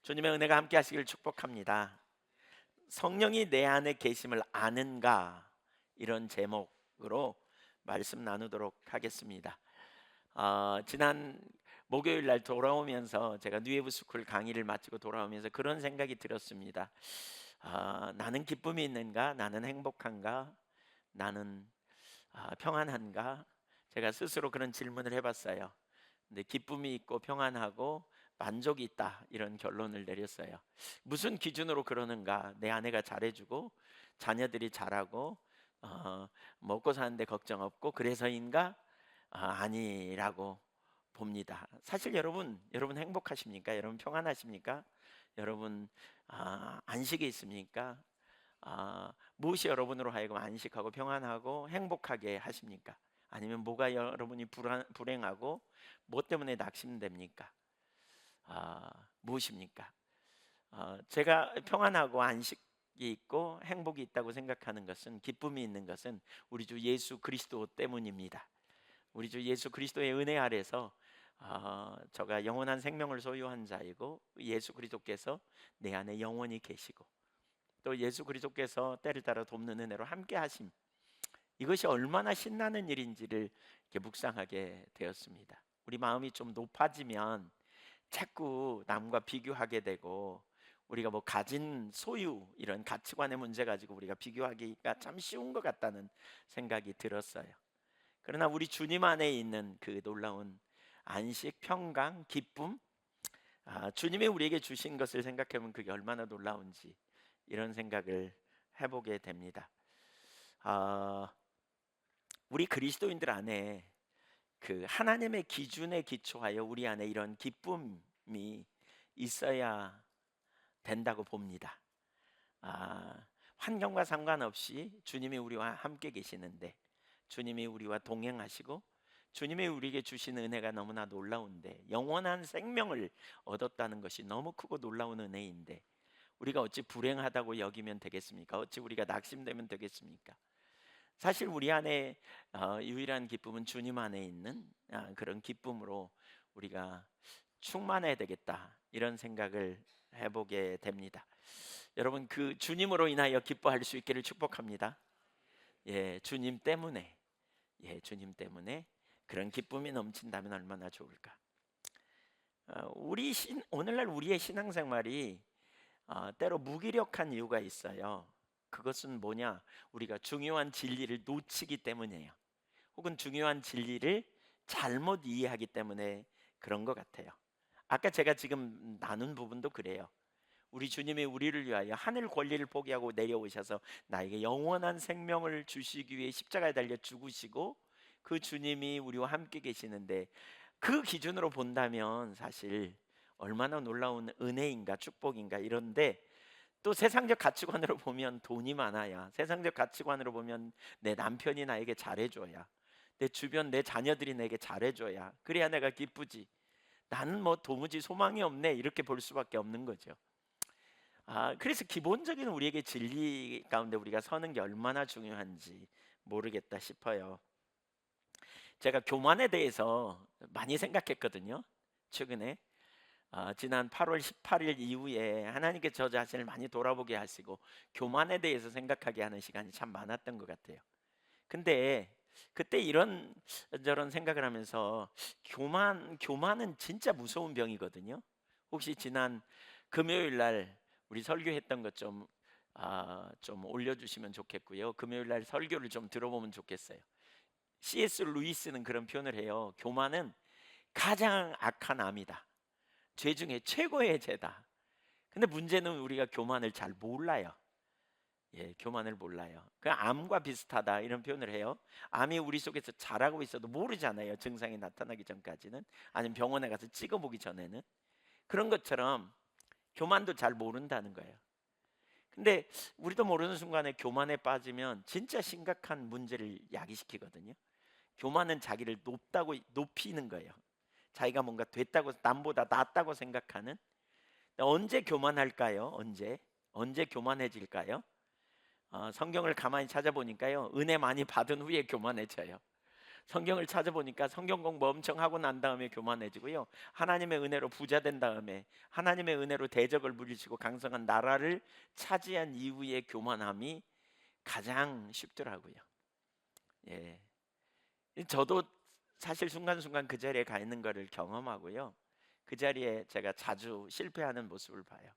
주님의 은혜가 함께 하시길 축복합니다. 성령이 내 안에 계심을 아는가, 이런 제목으로 말씀 나누도록 하겠습니다. 지난 목요일 날 돌아오면서 제가 뉴웨이브 스쿨 강의를 마치고 돌아오면서 그런 생각이 들었습니다. 나는 기쁨이 있는가? 나는 행복한가? 나는 평안한가? 제가 스스로 그런 질문을 해봤어요. 근데 기쁨이 있고 평안하고 만족이 있다, 이런 결론을 내렸어요. 무슨 기준으로 그러는가? 내 아내가 잘해주고 자녀들이 잘하고 먹고 사는데 걱정 없고 그래서인가? 아니라고 봅니다. 사실 여러분 행복하십니까? 여러분 평안하십니까? 여러분 안식이 있습니까? 무엇이 여러분으로 하여금 안식하고 평안하고 행복하게 하십니까? 아니면 뭐가 여러분이 불행하고 뭐 때문에 낙심됩니까? 무엇입니까? 제가 평안하고 안식이 있고 행복이 있다고 생각하는 것은, 기쁨이 있는 것은 우리 주 예수 그리스도 때문입니다. 우리 주 예수 그리스도의 은혜 아래서 저가 영원한 생명을 소유한 자이고, 예수 그리스도께서 내 안에 영원히 계시고, 또 예수 그리스도께서 때를 따라 돕는 은혜로 함께 하심, 이것이 얼마나 신나는 일인지를 이렇게 묵상하게 되었습니다. 우리 마음이 좀 높아지면 자꾸 남과 비교하게 되고, 우리가 뭐 가진 소유, 이런 가치관의 문제 가지고 우리가 비교하기가 참 쉬운 것 같다는 생각이 들었어요. 그러나 우리 주님 안에 있는 그 놀라운 안식, 평강, 기쁨, 주님이 우리에게 주신 것을 생각해보면 그게 얼마나 놀라운지, 이런 생각을 해보게 됩니다. 아, 우리 그리스도인들 안에 그 하나님의 기준에 기초하여 우리 안에 이런 기쁨이 있어야 된다고 봅니다. 환경과 상관없이 주님이 우리와 함께 계시는데, 주님이 우리와 동행하시고 주님이 우리에게 주신 은혜가 너무나 놀라운데, 영원한 생명을 얻었다는 것이 너무 크고 놀라운 은혜인데, 우리가 어찌 불행하다고 여기면 되겠습니까? 어찌 우리가 낙심되면 되겠습니까? 사실 우리 안에 유일한 기쁨은 주님 안에 있는 그런 기쁨으로 우리가 충만해야 되겠다, 이런 생각을 해보게 됩니다. 여러분, 그 주님으로 인하여 기뻐할 수 있기를 축복합니다. 주님 때문에, 주님 때문에 그런 기쁨이 넘친다면 얼마나 좋을까. 오늘날 우리의 신앙생활이 때로 무기력한 이유가 있어요. 그것은 뭐냐? 우리가 중요한 진리를 놓치기 때문이에요. 혹은 중요한 진리를 잘못 이해하기 때문에 그런 것 같아요. 아까 제가 지금 나눈 부분도 그래요. 우리 주님이 우리를 위하여 하늘 권리를 포기하고 내려오셔서 나에게 영원한 생명을 주시기 위해 십자가에 달려 죽으시고, 그 주님이 우리와 함께 계시는데, 그 기준으로 본다면 사실 얼마나 놀라운 은혜인가, 축복인가. 이런데 또 세상적 가치관으로 보면 돈이 많아야, 세상적 가치관으로 보면 내 남편이 나에게 잘해줘야, 내 주변 내 자녀들이 내게 잘해줘야, 그래야 내가 기쁘지, 나는 뭐 도무지 소망이 없네, 이렇게 볼 수밖에 없는 거죠. 그래서 기본적인 우리에게 진리 가운데 우리가 서는 게 얼마나 중요한지 모르겠다 싶어요. 제가 교만에 대해서 많이 생각했거든요, 최근에. 지난 8월 18일 이후에 하나님께 저 자신을 많이 돌아보게 하시고 교만에 대해서 생각하게 하는 시간이 참 많았던 것 같아요. 근데 그때 이런 저런 생각을 하면서, 교만은 진짜 무서운 병이거든요. 혹시 지난 금요일 날 우리 설교했던 것 좀 올려주시면 좋겠고요. 금요일 날 설교를 좀 들어보면 좋겠어요. C.S. 루이스는 그런 표현을 해요. 교만은 가장 악한 암이다. 죄 중에 최고의 죄다. 근데 문제는 우리가 교만을 잘 몰라요. 교만을 몰라요. 그 암과 비슷하다, 이런 표현을 해요. 암이 우리 속에서 자라고 있어도 모르잖아요. 증상이 나타나기 전까지는, 아니면 병원에 가서 찍어보기 전에는. 그런 것처럼 교만도 잘 모른다는 거예요. 근데 우리도 모르는 순간에 교만에 빠지면 진짜 심각한 문제를 야기시키거든요. 교만은 자기를 높이는 거예요. 자기가 뭔가 됐다고, 남보다 낫다고 생각하는. 언제 교만할까요? 언제 교만해질까요? 성경을 가만히 찾아보니까요, 은혜 많이 받은 후에 교만해져요. 성경을 찾아보니까 성경 공부 엄청 하고 난 다음에 교만해지고요. 하나님의 은혜로 부자 된 다음에 하나님의 은혜로 대적을 물리치고 강성한 나라를 차지한 이후의 교만함이 가장 쉽더라고요. 예. 저도 사실 순간순간 그 자리에 가 있는 거를 경험하고요. 그 자리에 제가 자주 실패하는 모습을 봐요.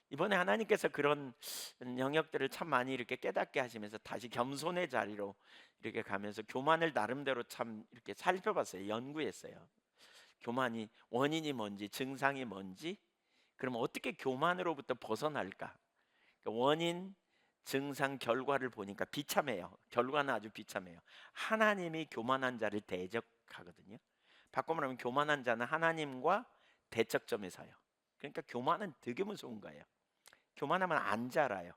이번에 하나님께서 그런 영역들을 참 많이 이렇게 깨닫게 하시면서 다시 겸손의 자리로 이렇게 가면서 교만을 나름대로 참 이렇게 살펴봤어요. 연구했어요. 교만이 원인이 뭔지, 증상이 뭔지, 그럼 어떻게 교만으로부터 벗어날까? 그러니까 원인, 증상, 결과를 보니까 비참해요. 결과는 아주 비참해요. 하나님이 교만한 자를 대적하거든요. 바꿔 말하면 교만한 자는 하나님과 대척점에 서요. 그러니까 교만은 되게 무서운 거예요. 교만하면 안 자라요.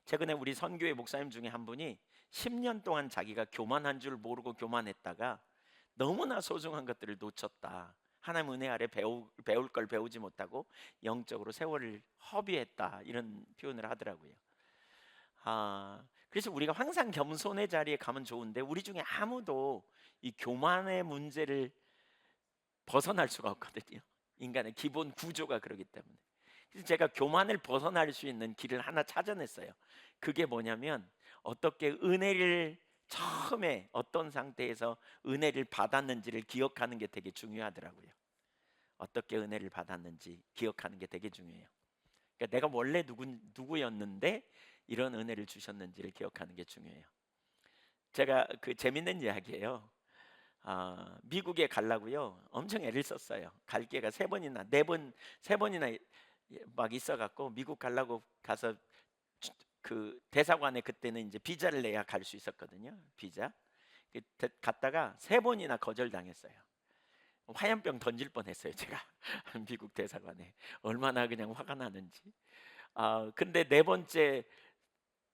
최근에 우리 선교회 목사님 중에 한 분이 10년 동안 자기가 교만한 줄 모르고 교만했다가 너무나 소중한 것들을 놓쳤다. 하나님 은혜 아래 배울 걸 배우지 못하고 영적으로 세월을 허비했다. 이런 표현을 하더라고요. 그래서 우리가 항상 겸손의 자리에 가면 좋은데 우리 중에 아무도 이 교만의 문제를 벗어날 수가 없거든요. 인간의 기본 구조가 그렇기 때문에. 그래서 제가 교만을 벗어날 수 있는 길을 하나 찾아냈어요. 그게 뭐냐면 어떻게 은혜를 처음에 어떤 상태에서 은혜를 받았는지를 기억하는 게 되게 중요하더라고요. 어떻게 은혜를 받았는지 기억하는 게 되게 중요해요. 그러니까 내가 원래 누구였는데 이런 은혜를 주셨는지를 기억하는 게 중요해요. 제가 그 재밌는 이야기예요. 미국에 가려고요. 엄청 애를 썼어요. 갈 기회가 세 번이나 막 있어갖고 미국 가려고 가서 그 대사관에 그때는 이제 비자를 내야 갈 수 있었거든요. 비자. 갔다가 세 번이나 거절당했어요. 화염병 던질 뻔했어요. 제가 미국 대사관에 얼마나 그냥 화가 나는지. 근데 네 번째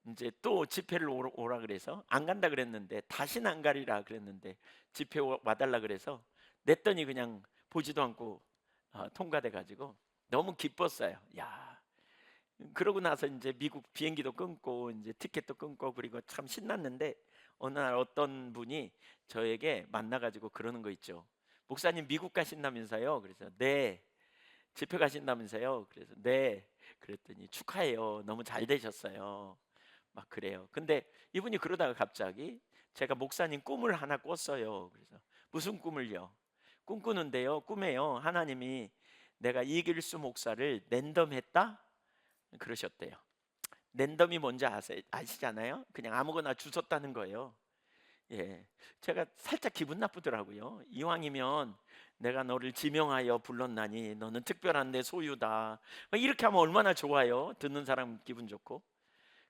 이제 또 집회를 오라 그래서 안 간다 그랬는데 다시는 안 가리라 그랬는데 집회 와달라 그래서 냈더니 그냥 보지도 않고 통과돼 가지고 너무 기뻤어요. 야, 그러고 나서 이제 미국 비행기도 끊고 이제 티켓도 끊고 그리고 참 신났는데 어느 날 어떤 분이 저에게 만나 가지고 그러는 거 있죠. 목사님 미국 가신다면서요? 그래서 네. 집회 가신다면서요? 그래서 네. 그랬더니 축하해요. 너무 잘 되셨어요. 막 그래요. 근데 이분이 그러다가 갑자기 제가 목사님 꿈을 하나 꿨어요. 그래서 무슨 꿈을요? 꿈꾸는데요. 꿈에요. 하나님이 내가 이길수 목사를 랜덤했다? 그러셨대요. 랜덤이 뭔지 아시잖아요? 그냥 아무거나 주셨다는 거예요. 예. 제가 살짝 기분 나쁘더라고요. 이왕이면 내가 너를 지명하여 불렀나니 너는 특별한 내 소유다. 이렇게 하면 얼마나 좋아요. 듣는 사람 기분 좋고.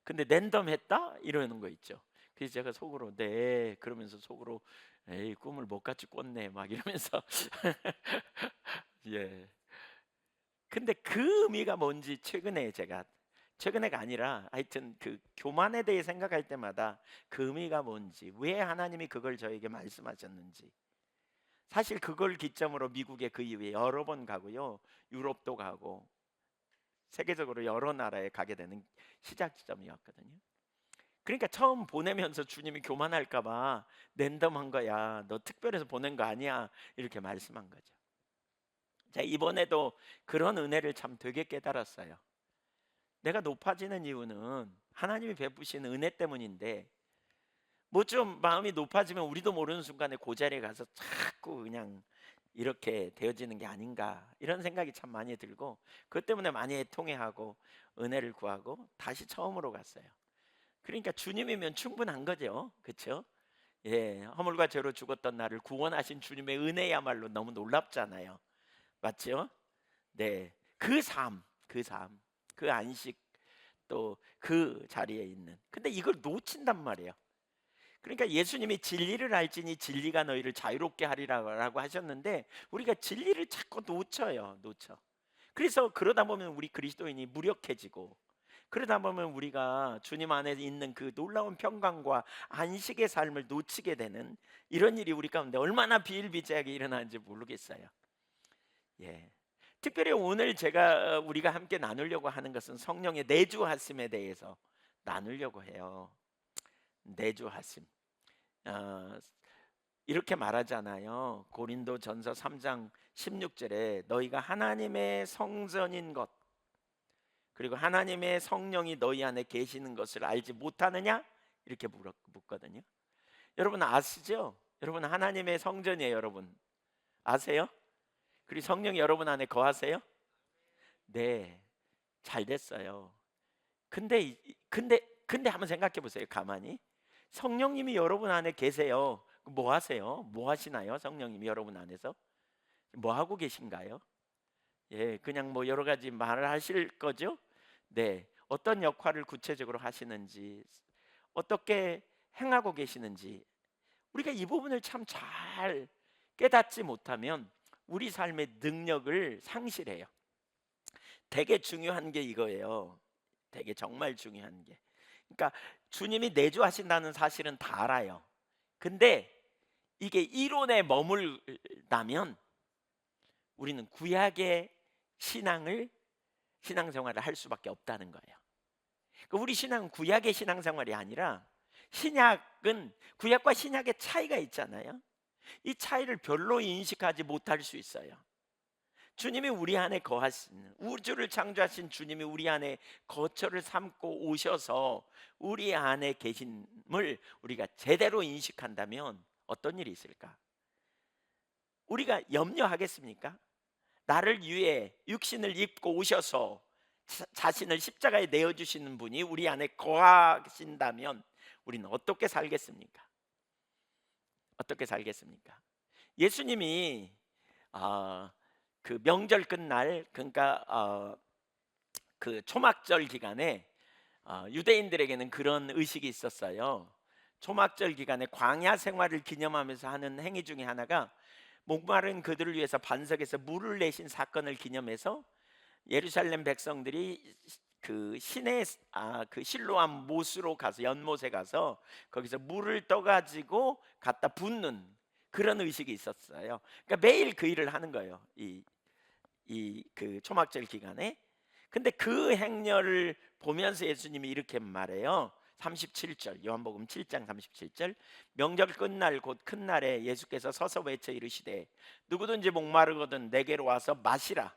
근데 랜덤했다 이러는 거 있죠. 그래서 제가 속으로 네 그러면서 속으로 에이 꿈을 못 같이 꿨네 막 이러면서 예. 근데 그 의미가 뭔지 최근에가 아니라 하여튼 그 교만에 대해 생각할 때마다 그 의미가 뭔지 왜 하나님이 그걸 저에게 말씀하셨는지 사실 그걸 기점으로 미국에 그 이후에 여러 번 가고요 유럽도 가고 세계적으로 여러 나라에 가게 되는 시작 지점이었거든요. 그러니까 처음 보내면서 주님이 교만할까 봐 랜덤한 거야. 너 특별해서 보낸 거 아니야. 이렇게 말씀한 거죠. 자, 이번에도 그런 은혜를 참 되게 깨달았어요. 내가 높아지는 이유는 하나님이 베푸신 은혜 때문인데 뭐 좀 마음이 높아지면 우리도 모르는 순간에 그 자리에 가서 자꾸 그냥 이렇게 되어지는 게 아닌가 이런 생각이 참 많이 들고 그것 때문에 많이 통회하고 은혜를 구하고 다시 처음으로 갔어요. 그러니까 주님이면 충분한 거죠. 그렇죠? 예, 허물과 죄로 죽었던 나를 구원하신 주님의 은혜야말로 너무 놀랍잖아요. 맞죠? 네. 그 안식 또 그 자리에 있는. 근데 이걸 놓친단 말이에요. 그러니까 예수님이 진리를 알지니 진리가 너희를 자유롭게 하리라고 하셨는데 우리가 진리를 자꾸 놓쳐. 그래서 그러다 보면 우리 그리스도인이 무력해지고 그러다 보면 우리가 주님 안에 있는 그 놀라운 평강과 안식의 삶을 놓치게 되는 이런 일이 우리 가운데 얼마나 비일비재하게 일어나는지 모르겠어요. 예. 특별히 오늘 제가 우리가 함께 나누려고 하는 것은 성령의 내주하심에 대해서 나누려고 해요. 내주하심. 어, 이렇게 말하잖아요. 고린도전서 3장 16절에 너희가 하나님의 성전인 것, 그리고 하나님의 성령이 너희 안에 계시는 것을 알지 못하느냐? 이렇게 묻거든요. 여러분 아시죠? 여러분 하나님의 성전이에요. 여러분 아세요? 그리고 성령이 여러분 안에 거하세요? 네, 잘 됐어요. 근데 한번 생각해 보세요. 가만히 성령님이 여러분 안에 계세요. 뭐 하세요? 뭐 하시나요? 성령님이 여러분 안에서 뭐 하고 계신가요? 예, 그냥 뭐 여러 가지 말을 하실 거죠? 네, 어떤 역할을 구체적으로 하시는지, 어떻게 행하고 계시는지, 우리가 이 부분을 참 잘 깨닫지 못하면 우리 삶의 능력을 상실해요. 되게 중요한 게 이거예요. 되게 정말 중요한 게. 그러니까 주님이 내주하신다는 사실은 다 알아요. 근데 이게 이론에 머물다면 우리는 구약의 신앙생활을 할 수밖에 없다는 거예요. 그러니까 우리 신앙은 구약의 신앙생활이 아니라, 신약은 구약과 신약의 차이가 있잖아요. 이 차이를 별로 인식하지 못할 수 있어요. 주님이 우리 안에 거하시는, 우주를 창조하신 주님이 우리 안에 거처를 삼고 오셔서 우리 안에 계심을 우리가 제대로 인식한다면 어떤 일이 있을까? 우리가 염려하겠습니까? 나를 위해 육신을 입고 오셔서 자신을 십자가에 내어주시는 분이 우리 안에 거하신다면 우리는 어떻게 살겠습니까? 어떻게 살겠습니까? 예수님이 그 명절 끝날, 그러니까 그 초막절 기간에 유대인들에게는 그런 의식이 있었어요. 초막절 기간에 광야 생활을 기념하면서 하는 행위 중에 하나가, 목마른 그들을 위해서 반석에서 물을 내신 사건을 기념해서 예루살렘 백성들이 그 시내 그 실로암 못으로 가서, 연못에 가서 거기서 물을 떠가지고 갖다 붓는 그런 의식이 있었어요. 그러니까 매일 그 일을 하는 거예요. 이 그 초막절 기간에. 근데 그 행렬을 보면서 예수님이 이렇게 말해요. 37절, 요한복음 7장 37절, 명절 끝날 곧 큰 날에 예수께서 서서 외쳐 이르시되 누구든지 목마르거든 내게로 와서 마시라.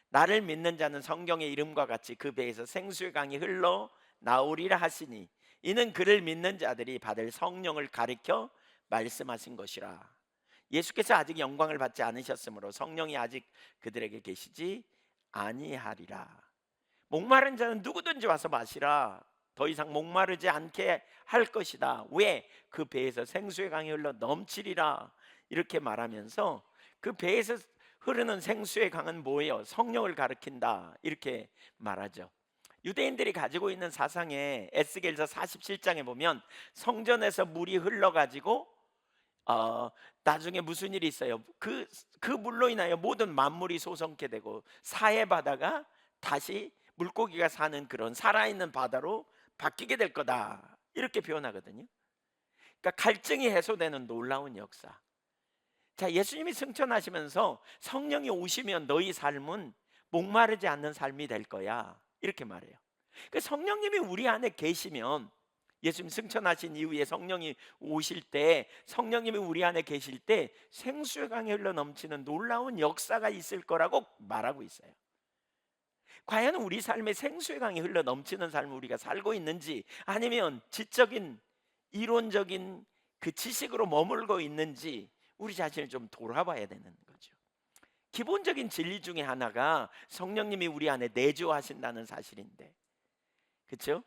나를 믿는 자는 성경의 이름과 같이 그 배에서 생수의 강이 흘러 나오리라 하시니 이는 그를 믿는 자들이 받을 성령을 가리켜 말씀하신 것이라. 예수께서 아직 영광을 받지 않으셨으므로 성령이 아직 그들에게 계시지 아니하리라. 목마른 자는 누구든지 와서 마시라. 더 이상 목마르지 않게 할 것이다. 왜? 그 배에서 생수의 강이 흘러 넘치리라. 이렇게 말하면서 그 배에서 흐르는 생수의 강은 뭐예요? 성령을 가리킨다. 이렇게 말하죠. 유대인들이 가지고 있는 사상에 에스겔서 47장에 보면 성전에서 물이 흘러가지고 나중에 무슨 일이 있어요? 그 물로 인하여 모든 만물이 소성케 되고 사해 바다가 다시 물고기가 사는 그런 살아있는 바다로 바뀌게 될 거다. 이렇게 표현하거든요. 그러니까 갈증이 해소되는 놀라운 역사. 자, 예수님이 승천하시면서 성령이 오시면 너희 삶은 목마르지 않는 삶이 될 거야. 이렇게 말해요. 그러니까 성령님이 우리 안에 계시면, 예수님 승천하신 이후에 성령이 오실 때, 성령님이 우리 안에 계실 때 생수의 강이 흘러 넘치는 놀라운 역사가 있을 거라고 말하고 있어요. 과연 우리 삶에 생수의 강이 흘러 넘치는 삶을 우리가 살고 있는지, 아니면 지적인 이론적인 그 지식으로 머물고 있는지 우리 자신을 좀 돌아봐야 되는 거죠. 기본적인 진리 중에 하나가 성령님이 우리 안에 내주하신다는 사실인데, 그렇죠?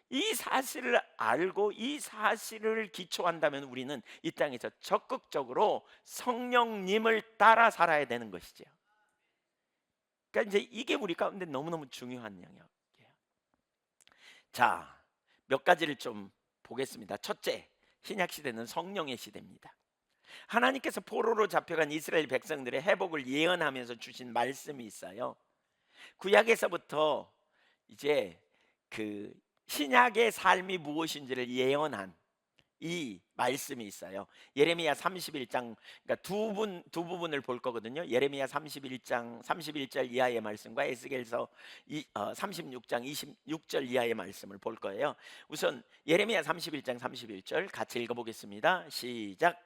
이 사실을 알고 이 사실을 기초한다면 우리는 이 땅에서 적극적으로 성령님을 따라 살아야 되는 것이죠. 그러니까 이제 이게 우리 가운데 너무너무 중요한 영역이에요. 자, 몇 가지를 좀 보겠습니다. 첫째, 신약 시대는 성령의 시대입니다. 하나님께서 포로로 잡혀간 이스라엘 백성들의 회복을 예언하면서 주신 말씀이 있어요. 구약에서부터 이제 그 신약의 삶이 무엇인지를 예언한 이 말씀이 있어요. 예레미야 31장, 그러니까 두 부분을 볼 거거든요. 예레미야 31장 31절 이하의 말씀과 에스겔서 36장 26절 이하의 말씀을 볼 거예요. 우선 예레미야 31장 31절 같이 읽어보겠습니다. 시작.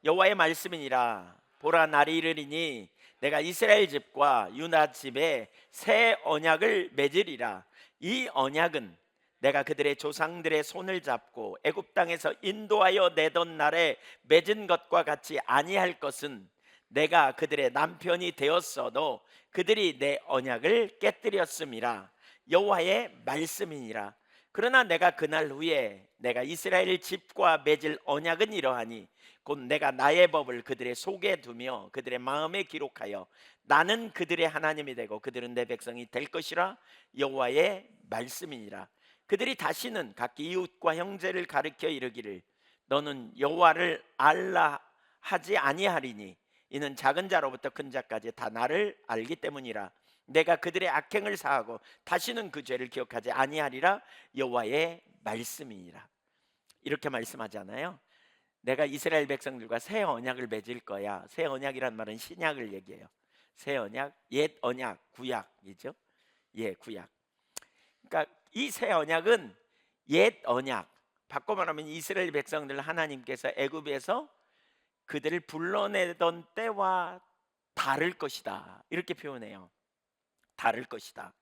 여호와의 말씀이니라. 보라, 날이 이르리니 내가 이스라엘 집과 유다 집에 새 언약을 맺으리라. 이 언약은 내가 그들의 조상들의 손을 잡고 애굽 땅에서 인도하여 내던 날에 맺은 것과 같이 아니할 것은, 내가 그들의 남편이 되었어도 그들이 내 언약을 깨뜨렸음이라. 여호와의 말씀이니라. 그러나 내가 그날 후에 내가 이스라엘 집과 맺을 언약은 이러하니, 곧 내가 나의 법을 그들의 속에 두며 그들의 마음에 기록하여 나는 그들의 하나님이 되고 그들은 내 백성이 될 것이라. 여호와의 말씀이니라. 그들이 다시는 각기 이웃과 형제를 가르쳐 이르기를 너는 여호와를 알라 하지 아니하리니, 이는 작은 자로부터 큰 자까지 다 나를 알기 때문이라. 내가 그들의 악행을 사하고 다시는 그 죄를 기억하지 아니하리라. 여호와의 말씀이니라. 이렇게 말씀하잖아요. 내가 이스라엘 백성들과 새 언약을 맺을 거야. 새 언약이란 말은 신약을 얘기해요. 새 언약, 옛 언약, 구약이죠. 예, 구약. 그러니까 이 새 언약은 옛 언약, 바꿔 말하면 이스라엘 백성들 하나님께서 애굽에서 그들을 불러내던 때와 다를 것이다, 이렇게 표현해요. 다를 것이다.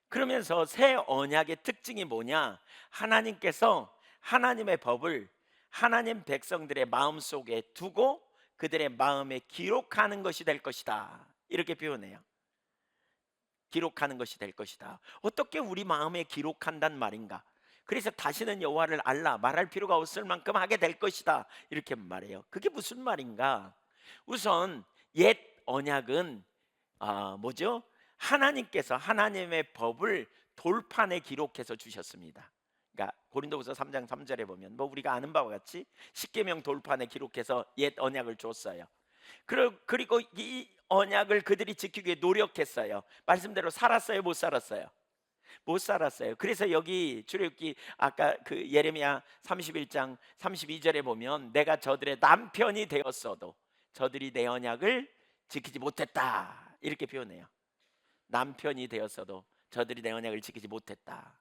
그러면서 새 언약의 특징이 뭐냐? 하나님께서 하나님의 법을 하나님 백성들의 마음속에 두고 그들의 마음에 기록하는 것이 될 것이다, 이렇게 표현해요. 기록하는 것이 될 것이다. 어떻게 우리 마음에 기록한단 말인가? 그래서 다시는 여호와를 알라 말할 필요가 없을 만큼 하게 될 것이다, 이렇게 말해요. 그게 무슨 말인가? 우선 옛 언약은 뭐죠? 하나님께서 하나님의 법을 돌판에 기록해서 주셨습니다. 그러니까 고린도후서 3장 3절에 보면 뭐 우리가 아는 바와 같이 십계명 돌판에 기록해서 옛 언약을 줬어요. 그리고 이 언약을 그들이 지키기 위해 노력했어요. 말씀대로 살았어요, 못 살았어요? 못 살았어요. 그래서 여기 출애굽기 아까 그 예레미야 31장 32절에 보면 내가 저들의 남편이 되었어도 저들이 내 언약을 지키지 못했다, 이렇게 표현해요. 남편이 되었어도 저들이 내 언약을 지키지 못했다.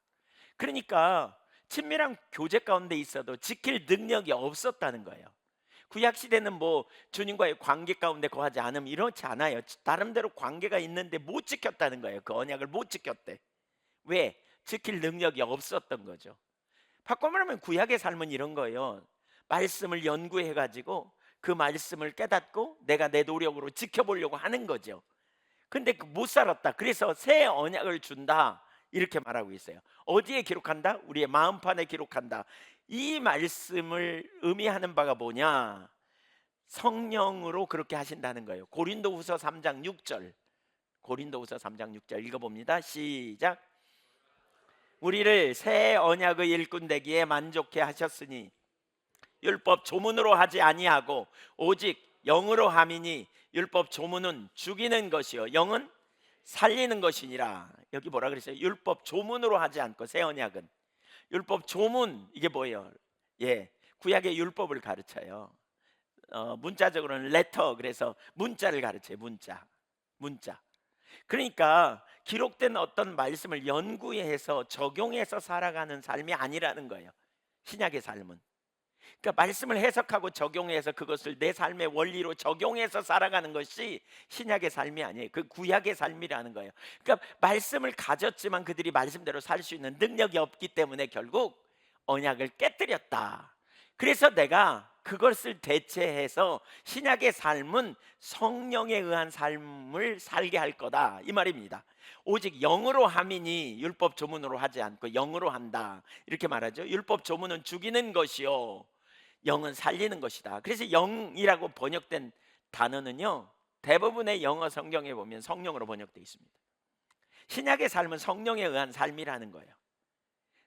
그러니까 친밀한 교제 가운데 있어도 지킬 능력이 없었다는 거예요. 구약 시대는 뭐 주님과의 관계 가운데 거하지 않으면 이렇지 않아요. 나름대로 관계가 있는데 못 지켰다는 거예요. 그 언약을 못 지켰대. 왜? 지킬 능력이 없었던 거죠. 바꿔 말하면 구약의 삶은 이런 거예요. 말씀을 연구해 가지고 그 말씀을 깨닫고 내가 내 노력으로 지켜보려고 하는 거죠. 근데 못 살았다. 그래서 새 언약을 준다, 이렇게 말하고 있어요. 어디에 기록한다? 우리의 마음판에 기록한다. 이 말씀을 의미하는 바가 뭐냐? 성령으로 그렇게 하신다는 거예요. 고린도후서 3장 6절. 고린도후서 3장 6절 읽어봅니다. 시작. 우리를 새 언약의 일꾼 되기에 만족해 하셨으니 율법 조문으로 하지 아니하고 오직 영으로 함이니, 율법 조문은 죽이는 것이요 영은 살리는 것이니라. 여기 뭐라 그랬어요? 율법 조문으로 하지 않고, 새 언약은 율법 조문, 이게 뭐예요? 예, 구약의 율법을 가르쳐요. 문자적으로는 레터, 그래서 문자를 가르쳐요. 문자. 그러니까 기록된 어떤 말씀을 연구해서 적용해서 살아가는 삶이 아니라는 거예요, 신약의 삶은. 그러니까 말씀을 해석하고 적용해서 그것을 내 삶의 원리로 적용해서 살아가는 것이 신약의 삶이 아니에요. 그 구약의 삶이라는 거예요. 그러니까 말씀을 가졌지만 그들이 말씀대로 살 수 있는 능력이 없기 때문에 결국 언약을 깨뜨렸다. 그래서 내가 그것을 대체해서 신약의 삶은 성령에 의한 삶을 살게 할 거다, 이 말입니다. 오직 영으로 함이니, 율법 조문으로 하지 않고 영으로 한다, 이렇게 말하죠. 율법 조문은 죽이는 것이요 영은 살리는 것이다. 그래서 영이라고 번역된 단어는요, 대부분의 영어 성경에 보면 성령으로 번역되어 있습니다. 신약의 삶은 성령에 의한 삶이라는 거예요.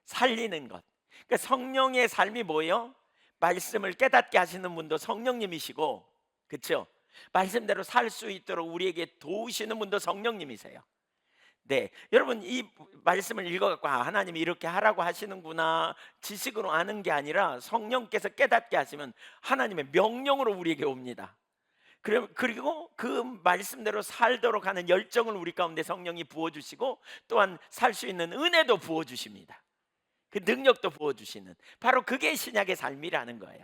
살리는 것. 그러니까 성령의 삶이 뭐예요? 말씀을 깨닫게 하시는 분도 성령님이시고, 그렇죠? 말씀대로 살 수 있도록 우리에게 도우시는 분도 성령님이세요. 네, 여러분 이 말씀을 읽어갖고 하나님이 이렇게 하라고 하시는구나 지식으로 아는 게 아니라 성령께서 깨닫게 하시면 하나님의 명령으로 우리에게 옵니다. 그리고 그 말씀대로 살도록 하는 열정을 우리 가운데 성령이 부어주시고, 또한 살 수 있는 은혜도 부어주십니다. 그 능력도 부어주시는, 바로 그게 신약의 삶이라는 거예요.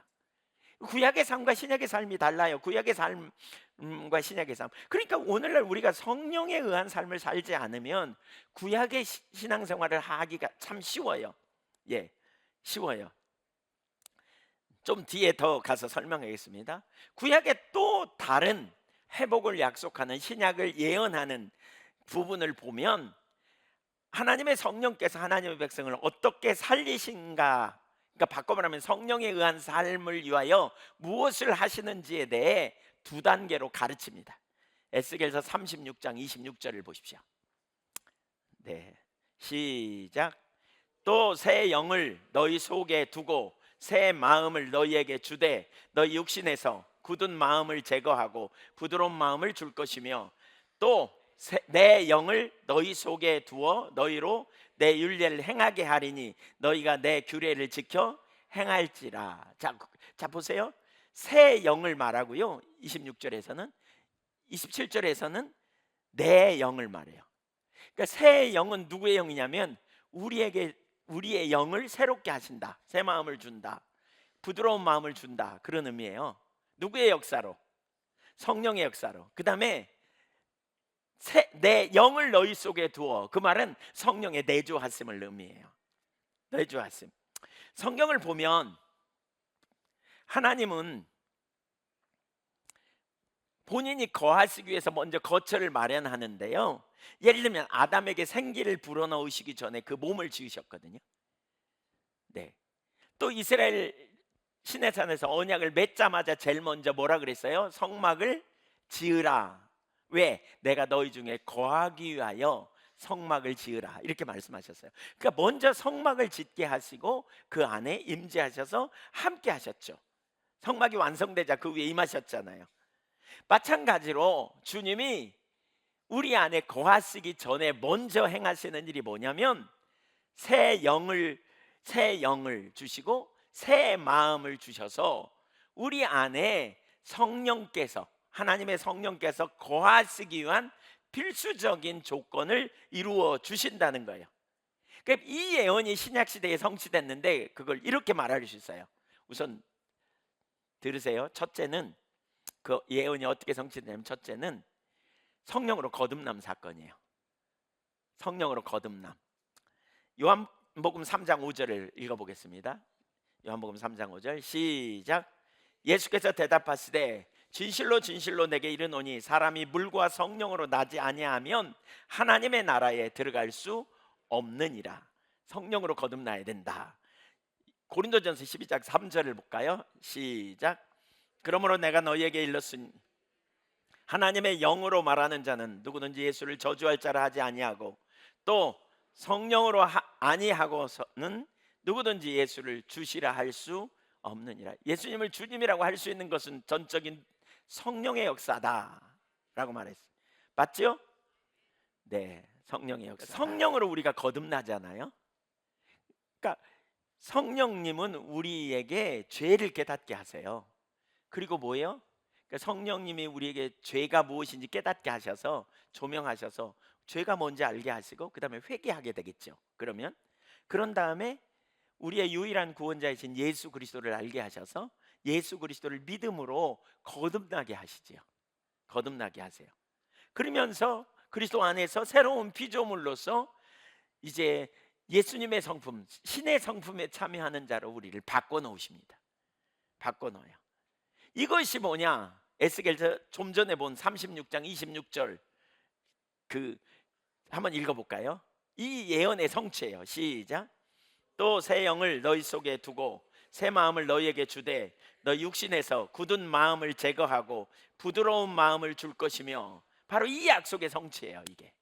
구약의 삶과 신약의 삶이 달라요. 구약의 삶과 신약의 삶. 그러니까 오늘날 우리가 성령에 의한 삶을 살지 않으면 구약의 신앙생활을 하기가 참 쉬워요. 예, 쉬워요. 좀 뒤에 더 가서 설명하겠습니다. 구약의 또 다른 회복을 약속하는, 신약을 예언하는 부분을 보면 하나님의 성령께서 하나님의 백성을 어떻게 살리신가, 그러니까 바꿔 말하면 성령에 의한 삶을 위하여 무엇을 하시는지에 대해 두 단계로 가르칩니다. 에스겔서 36장 26절을 보십시오. 네, 시작. 또 새 영을 너희 속에 두고 새 마음을 너희에게 주되 너희 육신에서 굳은 마음을 제거하고 부드러운 마음을 줄 것이며 또 내 영을 너희 속에 두어 너희로 내 율례를 행하게 하리니 너희가 내 규례를 지켜 행할지라. 자 보세요. 새 영을 말하고요. 26절에서는, 27절에서는 내 영을 말해요. 그러니까 새 영은 누구의 영이냐면 우리의 영을 새롭게 하신다, 새 마음을 준다, 부드러운 마음을 준다, 그런 의미예요. 누구의 역사로? 성령의 역사로. 그 다음에 내 영을 너희 속에 두어, 그 말은 성령의 내주하심을 의미해요. 내주하심. 성경을 보면 하나님은 본인이 거하시기 위해서 먼저 거처를 마련하는데요, 예를 들면 아담에게 생기를 불어넣으시기 전에 그 몸을 지으셨거든요. 네. 또 이스라엘 시내산에서 언약을 맺자마자 제일 먼저 뭐라 그랬어요? 성막을 지으라. 왜? 내가 너희 중에 거하기 위하여 성막을 지으라, 이렇게 말씀하셨어요. 그러니까 먼저 성막을 짓게 하시고 그 안에 임재하셔서 함께 하셨죠. 성막이 완성되자 그 위에 임하셨잖아요. 마찬가지로 주님이 우리 안에 거하시기 전에 먼저 행하시는 일이 뭐냐면 새 영을 주시고 새 마음을 주셔서 우리 안에 성령께서, 하나님의 성령께서 거하시기 위한 필수적인 조건을 이루어 주신다는 거예요. 그러니까 이 예언이 신약 시대에 성취됐는데 그걸 이렇게 말할 수 있어요. 우선 들으세요. 첫째는, 그 예언이 어떻게 성취되냐면, 첫째는 성령으로 거듭남 사건이에요. 성령으로 거듭남. 요한복음 3장 5절을 읽어보겠습니다. 요한복음 3장 5절 시작. 예수께서 대답하시되 진실로 진실로 내게 이르노니 사람이 물과 성령으로 나지 아니하면 하나님의 나라에 들어갈 수 없느니라. 성령으로 거듭나야 된다. 고린도전서 12장 3절을 볼까요? 시작. 그러므로 내가 너희에게 일렀으니 하나님의 영으로 말하는 자는 누구든지 예수를 저주할 자라 하지 아니하고 또 성령으로 아니하고서는 누구든지 예수를 주시라 할 수 없느니라. 예수님을 주님이라고 할 수 있는 것은 전적인 성령의 역사다라고 말했어요. 맞죠? 네, 성령의 역사. 성령으로 우리가 거듭나잖아요. 그러니까 성령님은 우리에게 죄를 깨닫게 하세요. 그리고 뭐예요? 그러니까 성령님이 우리에게 죄가 무엇인지 깨닫게 하셔서, 조명하셔서 죄가 뭔지 알게 하시고 그 다음에 회개하게 되겠죠. 그런 다음에 우리의 유일한 구원자이신 예수 그리스도를 알게 하셔서 예수 그리스도를 믿음으로 거듭나게 하시지요. 거듭나게 하세요. 그러면서 그리스도 안에서 새로운 피조물로서 이제 예수님의 성품, 신의 성품에 참여하는 자로 우리를 바꿔놓으십니다. 바꿔놓아요. 이것이 뭐냐? 에스겔서 좀 전에 본 36장 26절 한번 읽어볼까요? 이 예언의 성취예요. 시작. 또 새 영을 너희 속에 두고 새 마음을 너희에게 주되 너희 육신에서 굳은 마음을 제거하고 부드러운 마음을 줄 것이며, 바로 이 약속의 성취예요. 이게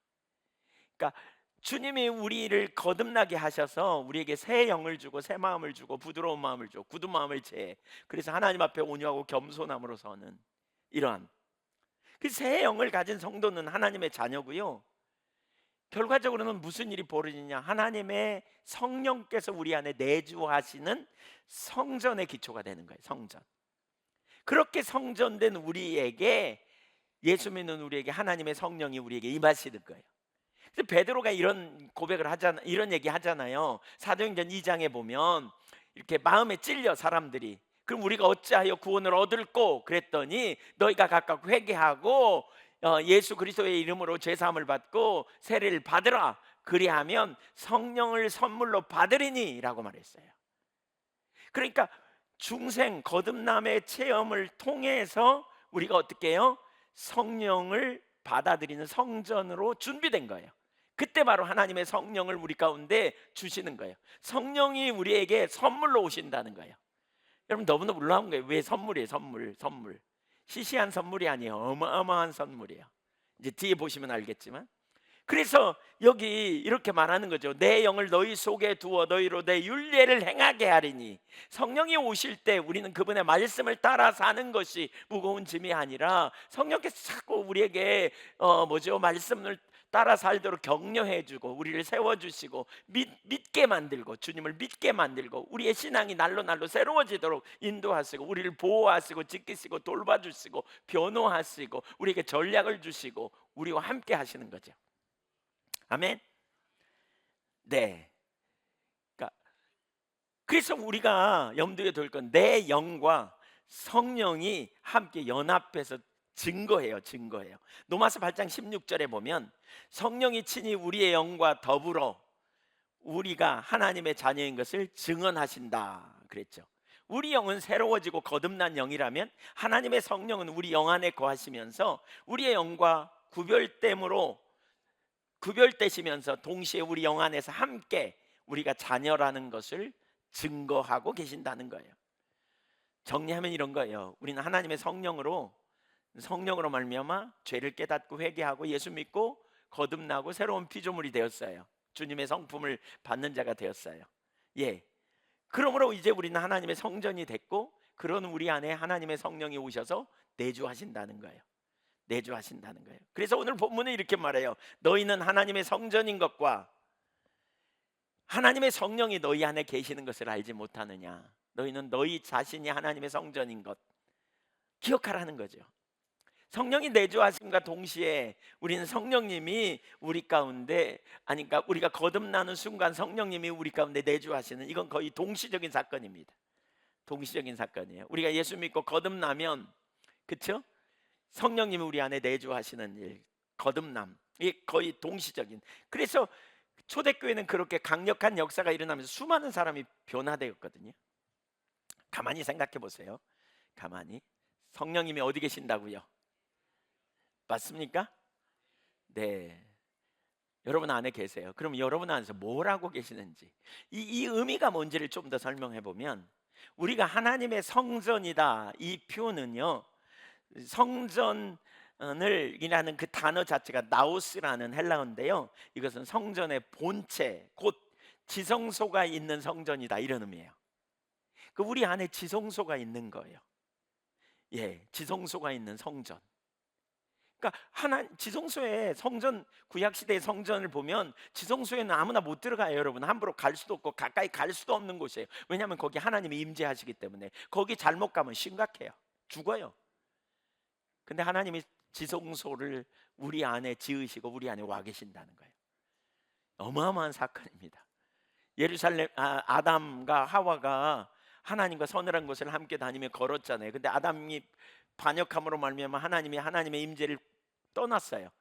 그러니까 주님이 우리를 거듭나게 하셔서 우리에게 새 영을 주고 새 마음을 주고 부드러운 마음을 주고 굳은 마음을 제해, 그래서 하나님 앞에 온유하고 겸손함으로 서는 이러한 그 새 영을 가진 성도는 하나님의 자녀고요. 결과적으로는 무슨 일이 벌어지냐? 하나님의 성령께서 우리 안에 내주하시는 성전의 기초가 되는 거예요. 성전. 그렇게 성전된 우리에게, 예수 믿는 우리에게 하나님의 성령이 우리에게 임하시는 거예요. 그래서 베드로가 이런 고백을 하잖아, 이런 얘기 하잖아요. 사도행전 2장에 보면 이렇게 마음에 찔려 사람들이, 그럼 우리가 어찌하여 구원을 얻을꼬? 그랬더니 너희가 각각 회개하고 예수 그리스도의 이름으로 죄 사함을 받고 세례를 받으라. 그리하면 성령을 선물로 받으리니라고 말했어요. 그러니까 중생 거듭남의 체험을 통해서 우리가 어떻게 해요? 성령을 받아들이는 성전으로 준비된 거예요. 그때 바로 하나님의 성령을 우리 가운데 주시는 거예요. 성령이 우리에게 선물로 오신다는 거예요. 여러분 너무나 놀라운 거예요. 왜 선물이에요? 선물. 시시한 선물이 아니에요. 어마어마한 선물이에요. 이제 뒤에 보시면 알겠지만, 그래서 여기 이렇게 말하는 거죠. 내 영을 너희 속에 두어 너희로 내 율례를 행하게 하리니. 성령이 오실 때 우리는 그분의 말씀을 따라 사는 것이 무거운 짐이 아니라 성령께서 자꾸 우리에게 말씀을 따라 살도록 격려해주고 우리를 세워주시고 믿게 만들고 주님을 믿게 만들고 우리의 신앙이 날로 새로워지도록 인도하시고 우리를 보호하시고 지키시고 돌봐주시고 변호하시고 우리에게 전략을 주시고 우리와 함께 하시는 거죠. 아멘. 네. 그래서 우리가 염두에 둘 건 내 영과 성령이 함께 연합해서 증거해요. 로마서 8장 16절에 보면 성령이 친히 우리의 영과 더불어 우리가 하나님의 자녀인 것을 증언하신다 그랬죠. 우리 영은 새로워지고 거듭난 영이라면 하나님의 성령은 우리 영 안에 거하시면서 우리의 영과 구별되시면서 동시에 우리 영 안에서 함께 우리가 자녀라는 것을 증거하고 계신다는 거예요. 정리하면 이런 거예요. 우리는 하나님의 성령으로 말미암아 죄를 깨닫고 회개하고 예수 믿고 거듭나고 새로운 피조물이 되었어요. 주님의 성품을 받는 자가 되었어요. 예. 그러므로 이제 우리는 하나님의 성전이 됐고, 그런 우리 안에 하나님의 성령이 오셔서 내주하신다는 거예요. 그래서 오늘 본문은 이렇게 말해요. 너희는 하나님의 성전인 것과 하나님의 성령이 너희 안에 계시는 것을 알지 못하느냐. 너희는 너희 자신이 하나님의 성전인 것 기억하라는 거죠. 성령이 내주하심과 동시에 우리는 성령님이 우리 가운데, 그러니까 우리가 거듭나는 순간 성령님이 우리 가운데 내주하시는, 이건 거의 동시적인 사건입니다. 동시적인 사건이에요. 우리가 예수 믿고 거듭나면, 그렇죠? 성령님이 우리 안에 내주하시는 일, 거듭남, 이게 거의 동시적인. 그래서 초대교회는 그렇게 강력한 역사가 일어나면서 수많은 사람이 변화되었거든요. 가만히 생각해 보세요. 가만히. 성령님이 어디 계신다고요? 맞습니까? 네. 여러분 안에 계세요. 그럼 여러분 안에서 뭘 하고 계시는지, 이 의미가 뭔지를 좀 더 설명해 보면, 우리가 하나님의 성전이다, 이 표현은요, 성전을 이라는 그 단어 자체가 나우스라는 헬라어인데요, 이것은 성전의 본체, 곧 지성소가 있는 성전이다, 이런 의미예요. 그 우리 안에 지성소가 있는 거예요. 예, 지성소가 있는 성전. 그러니까 지성소에, 성전, 구약 시대의 성전을 보면 지성소에는 아무나 못 들어가요. 여러분 함부로 갈 수도 없고 가까이 갈 수도 없는 곳이에요. 왜냐하면 거기 하나님이 임재하시기 때문에. 거기 잘못 가면 심각해요. 죽어요. 근데 하나님이 지성소를 우리 안에 지으시고 우리 안에 와 계신다는 거예요. 어마어마한 사건입니다. 예루살렘, 아담과 하와가 하나님과 서늘한 곳을 함께 다니며 걸었잖아요. 근데 아담이 반역함으로 말미암아 하나님이 하나님의 임재를 떠났어요.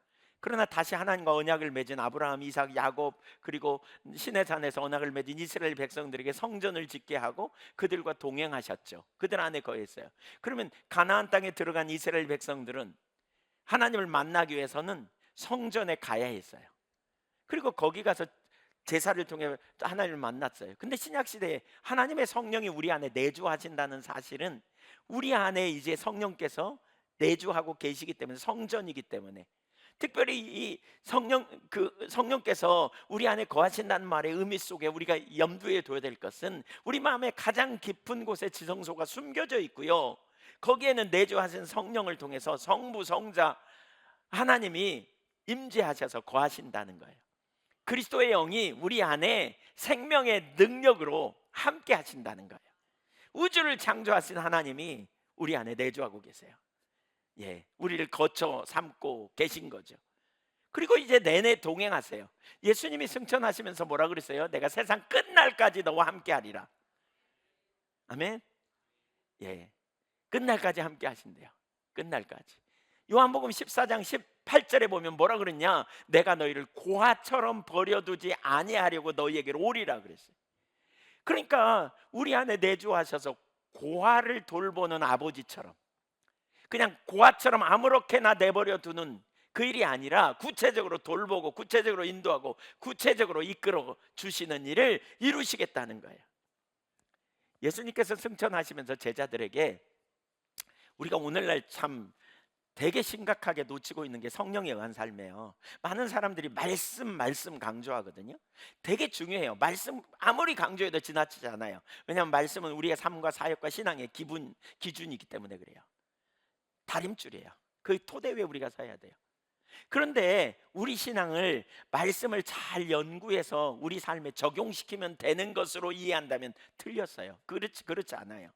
그러나 다시 하나님과 언약을 맺은 아브라함, 이삭, 야곱, 그리고 시내산에서 언약을 맺은 이스라엘 백성들에게 성전을 짓게 하고 그들과 동행하셨죠. 그들 안에 거했어요. 그러면 가나안 땅에 들어간 이스라엘 백성들은 하나님을 만나기 위해서는 성전에 가야 했어요. 그리고 거기 가서 제사를 통해 하나님을 만났어요. 근데 신약 시대에 하나님의 성령이 우리 안에 내주하신다는 사실은 우리 안에 이제 성령께서 내주하고 계시기 때문에, 성전이기 때문에, 특별히 이 성령께서 우리 안에 거하신다는 말의 의미 속에 우리가 염두에 둬야 될 것은, 우리 마음의 가장 깊은 곳에 지성소가 숨겨져 있고요, 거기에는 내주하신 성령을 통해서 성부, 성자 하나님이 임재하셔서 거하신다는 거예요. 그리스도의 영이 우리 안에 생명의 능력으로 함께 하신다는 거예요. 우주를 창조하신 하나님이 우리 안에 내주하고 계세요. 예, 우리를 거쳐 삼고 계신 거죠. 그리고 이제 내내 동행하세요. 예수님이 승천하시면서 뭐라 그랬어요? 내가 세상 끝날까지 너와 함께 하리라. 아멘. 예, 끝날까지 함께 하신대요. 끝날까지. 요한복음 14장 18절에 보면 뭐라 그랬냐? 내가 너희를 고아처럼 버려두지 아니하려고 너희에게로 오리라 그랬어요. 그러니까 우리 안에 내주하셔서 고아를 돌보는 아버지처럼, 그냥 고아처럼 아무렇게나 내버려 두는 그 일이 아니라 구체적으로 돌보고 구체적으로 인도하고 구체적으로 이끌어 주시는 일을 이루시겠다는 거예요. 예수님께서 승천하시면서 제자들에게, 우리가 오늘날 참 되게 심각하게 놓치고 있는 게 성령에 의한 삶이에요. 많은 사람들이 말씀 강조하거든요. 되게 중요해요. 말씀 아무리 강조해도 지나치지 않아요. 왜냐하면 말씀은 우리의 삶과 사역과 신앙의 기준이기 때문에 그래요. 다림줄이에요. 그 토대 위에 우리가 서야 돼요. 그런데 우리 신앙을 말씀을 잘 연구해서 우리 삶에 적용시키면 되는 것으로 이해한다면 틀렸어요. 그렇지 않아요.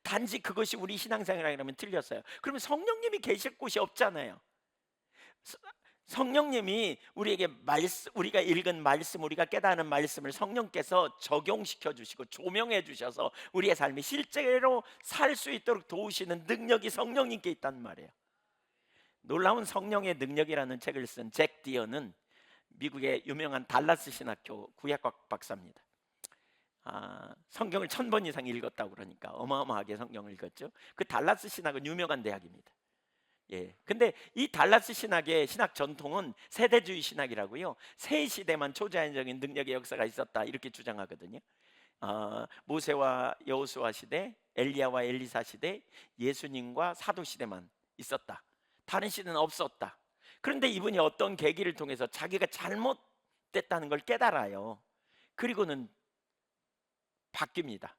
단지 그것이 우리 신앙생활이라면 틀렸어요. 그러면 성령님이 계실 곳이 없잖아요. 성령님이 우리에게 우리가 읽은 말씀, 우리가 깨닫는 말씀을 성령께서 적용시켜 주시고 조명해 주셔서 우리의 삶이 실제로 살 수 있도록 도우시는 능력이 성령님께 있단 말이에요. 놀라운 성령의 능력이라는 책을 쓴 잭 디어는 미국의 유명한 달라스 신학교 구약학 박사입니다. 성경을 1000번 이상 읽었다고 그러니까 어마어마하게 성경을 읽었죠. 그 달라스 신학은 유명한 대학입니다. 예. 근데 이 달라스 신학의 신학 전통은 세대주의 신학이라고요. 세 시대만 초자연적인 능력의 역사가 있었다 이렇게 주장하거든요. 모세와 여호수아 시대, 엘리야와 엘리사 시대, 예수님과 사도 시대만 있었다. 다른 시대는 없었다. 그런데 이분이 어떤 계기를 통해서 자기가 잘못됐다는 걸 깨달아요. 그리고는 바뀝니다.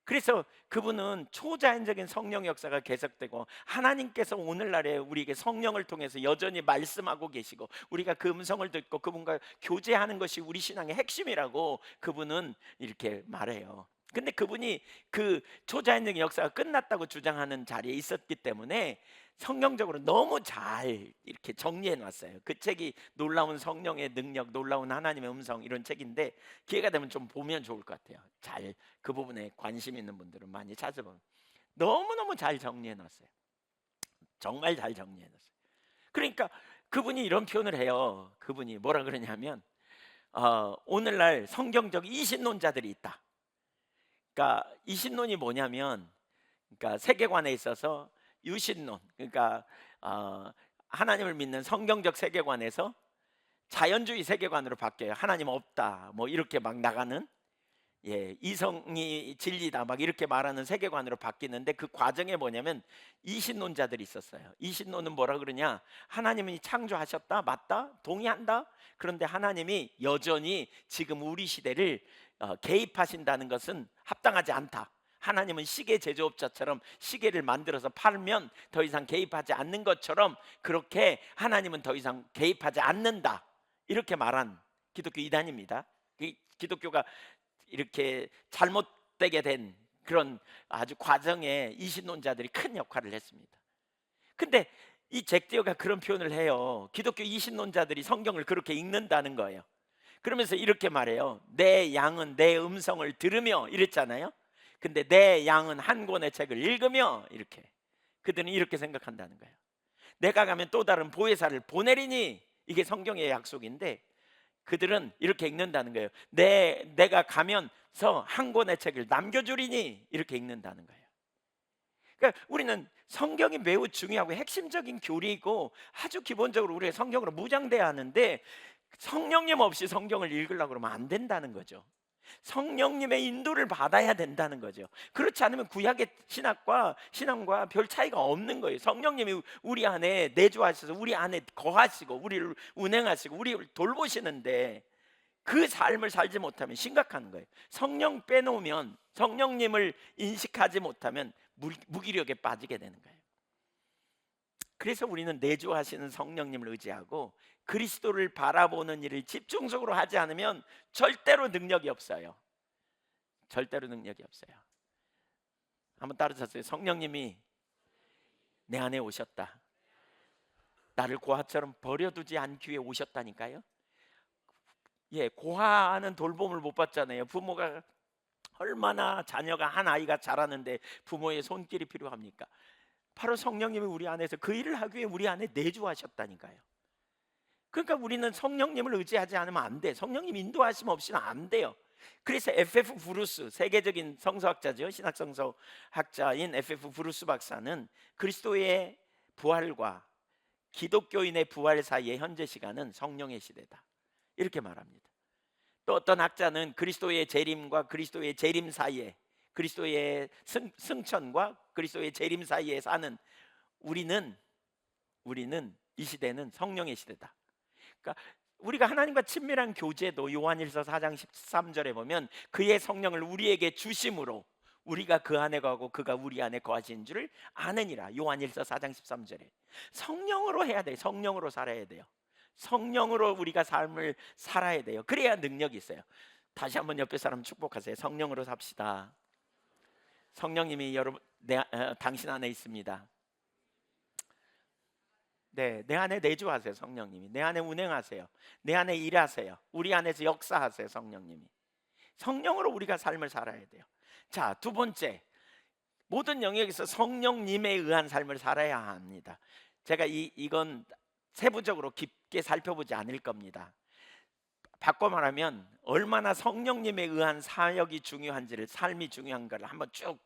그래서 그분은 초자연적인 성령 역사가 계속되고 하나님께서 오늘날에 우리에게 성령을 통해서 여전히 말씀하고 계시고 우리가 그 음성을 듣고 그분과 교제하는 것이 우리 신앙의 핵심이라고 그분은 이렇게 말해요. 근데 그분이 그 초자연적인 역사가 끝났다고 주장하는 자리에 있었기 때문에 성경적으로 너무 잘 이렇게 정리해 놨어요. 그 책이 놀라운 성령의 능력, 놀라운 하나님의 음성 이런 책인데 기회가 되면 좀 보면 좋을 것 같아요. 잘 그 부분에 관심 있는 분들은 많이 찾아보면 너무너무 잘 정리해 놨어요. 정말 잘 정리해 놨어요. 그러니까 그분이 이런 표현을 해요. 그분이 뭐라 그러냐면 오늘날 성경적 이신론자들이 있다. 그러니까 이신론이 뭐냐면, 그러니까 세계관에 있어서 유신론, 그러니까 하나님을 믿는 성경적 세계관에서 자연주의 세계관으로 바뀌어요. 하나님 없다, 뭐 이렇게 막 나가는, 이성이 진리다, 막 이렇게 말하는 세계관으로 바뀌는데 그 과정에 뭐냐면 이신론자들이 있었어요. 이신론은 뭐라 그러냐? 하나님이 창조하셨다, 맞다, 동의한다. 그런데 하나님이 여전히 지금 우리 시대를 개입하신다는 것은 합당하지 않다. 하나님은 시계 제조업자처럼 시계를 만들어서 팔면 더 이상 개입하지 않는 것처럼 그렇게 하나님은 더 이상 개입하지 않는다, 이렇게 말한 기독교 이단입니다. 기독교가 이렇게 잘못되게 된 그런 아주 과정에 이신론자들이 큰 역할을 했습니다. 근데 이 잭디어가 그런 표현을 해요. 기독교 이신론자들이 성경을 그렇게 읽는다는 거예요. 그러면서 이렇게 말해요. 내 양은 내 음성을 들으며 이랬잖아요. 근데 내 양은 한 권의 책을 읽으며, 이렇게 그들은 이렇게 생각한다는 거예요. 내가 가면 또 다른 보혜사를 보내리니, 이게 성경의 약속인데 그들은 이렇게 읽는다는 거예요. 내가 가면서 한 권의 책을 남겨주리니, 이렇게 읽는다는 거예요. 그러니까 우리는 성경이 매우 중요하고 핵심적인 교리이고 아주 기본적으로 우리가 성경으로 무장돼야 하는데 성령님 없이 성경을 읽으려고 그러면 안 된다는 거죠. 성령님의 인도를 받아야 된다는 거죠. 그렇지 않으면 구약의 신앙과 별 차이가 없는 거예요. 성령님이 우리 안에 내주하셔서 우리 안에 거하시고 우리를 운행하시고 우리를 돌보시는데 그 삶을 살지 못하면 심각한 거예요. 성령 빼놓으면, 성령님을 인식하지 못하면 무기력에 빠지게 되는 거예요. 그래서 우리는 내주하시는 성령님을 의지하고 그리스도를 바라보는 일을 집중적으로 하지 않으면 절대로 능력이 없어요. 절대로 능력이 없어요. 한번 따라하세요. 성령님이 내 안에 오셨다. 나를 고아처럼 버려두지 않기 위해 오셨다니까요. 고아는 돌봄을 못 받잖아요. 부모가 얼마나 자녀가 한 아이가 자라는데 부모의 손길이 필요합니까? 바로 성령님이 우리 안에서 그 일을 하기 위해 우리 안에 내주하셨다니까요. 그러니까 우리는 성령님을 의지하지 않으면 안 돼. 성령님 인도하심 없이는 안 돼요. 그래서 FF 브루스, 세계적인 성서학자죠, 신학 성서학자인 FF 브루스 박사는 그리스도의 부활과 기독교인의 부활 사이의 현재 시간은 성령의 시대다, 이렇게 말합니다. 또 어떤 학자는 그리스도의 재림과 그리스도의 재림 사이에, 그리스도의 승천과 그리스도의 재림 사이에 사는 우리는 이 시대는 성령의 시대다. 그러니까 우리가 하나님과 친밀한 교제도 요한일서 4장 13절에 보면 그의 성령을 우리에게 주심으로 우리가 그 안에 거하고 그가 우리 안에 거하시는 줄을 아느니라. 요한일서 4장 13절에 성령으로 해야 돼요. 성령으로 살아야 돼요. 성령으로 우리가 삶을 살아야 돼요. 그래야 능력이 있어요. 다시 한번 옆에 사람 축복하세요. 성령으로 삽시다. 성령님이 여러분 당신 안에 있습니다. 네, 내 안에 내주하세요. 성령님이 내 안에 운행하세요. 내 안에 일하세요. 우리 안에서 역사하세요. 성령님이. 성령으로 우리가 삶을 살아야 돼요. 자, 두 번째, 모든 영역에서 성령님에 의한 삶을 살아야 합니다. 제가 이건 세부적으로 깊게 살펴보지 않을 겁니다. 바꿔 말하면 얼마나 성령님에 의한 사역이 중요한지를, 삶이 중요한가를 한번 쭉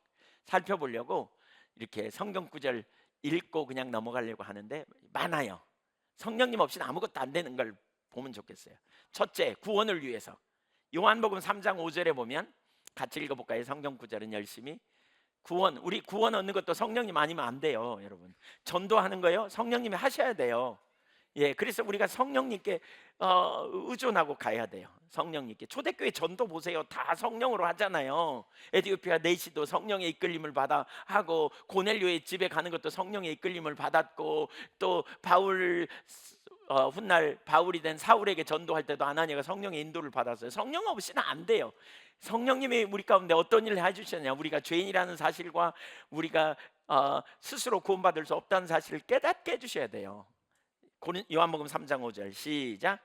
살펴보려고 이렇게 성경 구절 읽고 그냥 넘어가려고 하는데 많아요. 성령님 없이는 아무것도 안 되는 걸 보면 좋겠어요. 첫째, 구원을 위해서. 요한복음 3장 5절에 보면 같이 읽어볼까요? 성경 구절은 열심히. 우리 구원 얻는 것도 성령님 아니면 안 돼요, 여러분. 전도하는 거요, 성령님이 하셔야 돼요. 예, 그래서 우리가 성령님께 의존하고 가야 돼요. 성령님께. 초대교회 전도 보세요. 다 성령으로 하잖아요. 에티오피아 내시도 성령의 이끌림을 받아 하고, 고넬료의 집에 가는 것도 성령의 이끌림을 받았고, 또 바울 훗날 바울이 된 사울에게 전도할 때도 아나니아가 성령의 인도를 받았어요. 성령 없이는 안 돼요. 성령님이 우리 가운데 어떤 일을 해주셨냐, 우리가 죄인이라는 사실과 우리가 스스로 구원받을 수 없다는 사실을 깨닫게 해주셔야 돼요. 요한복음 3장 5절 시작.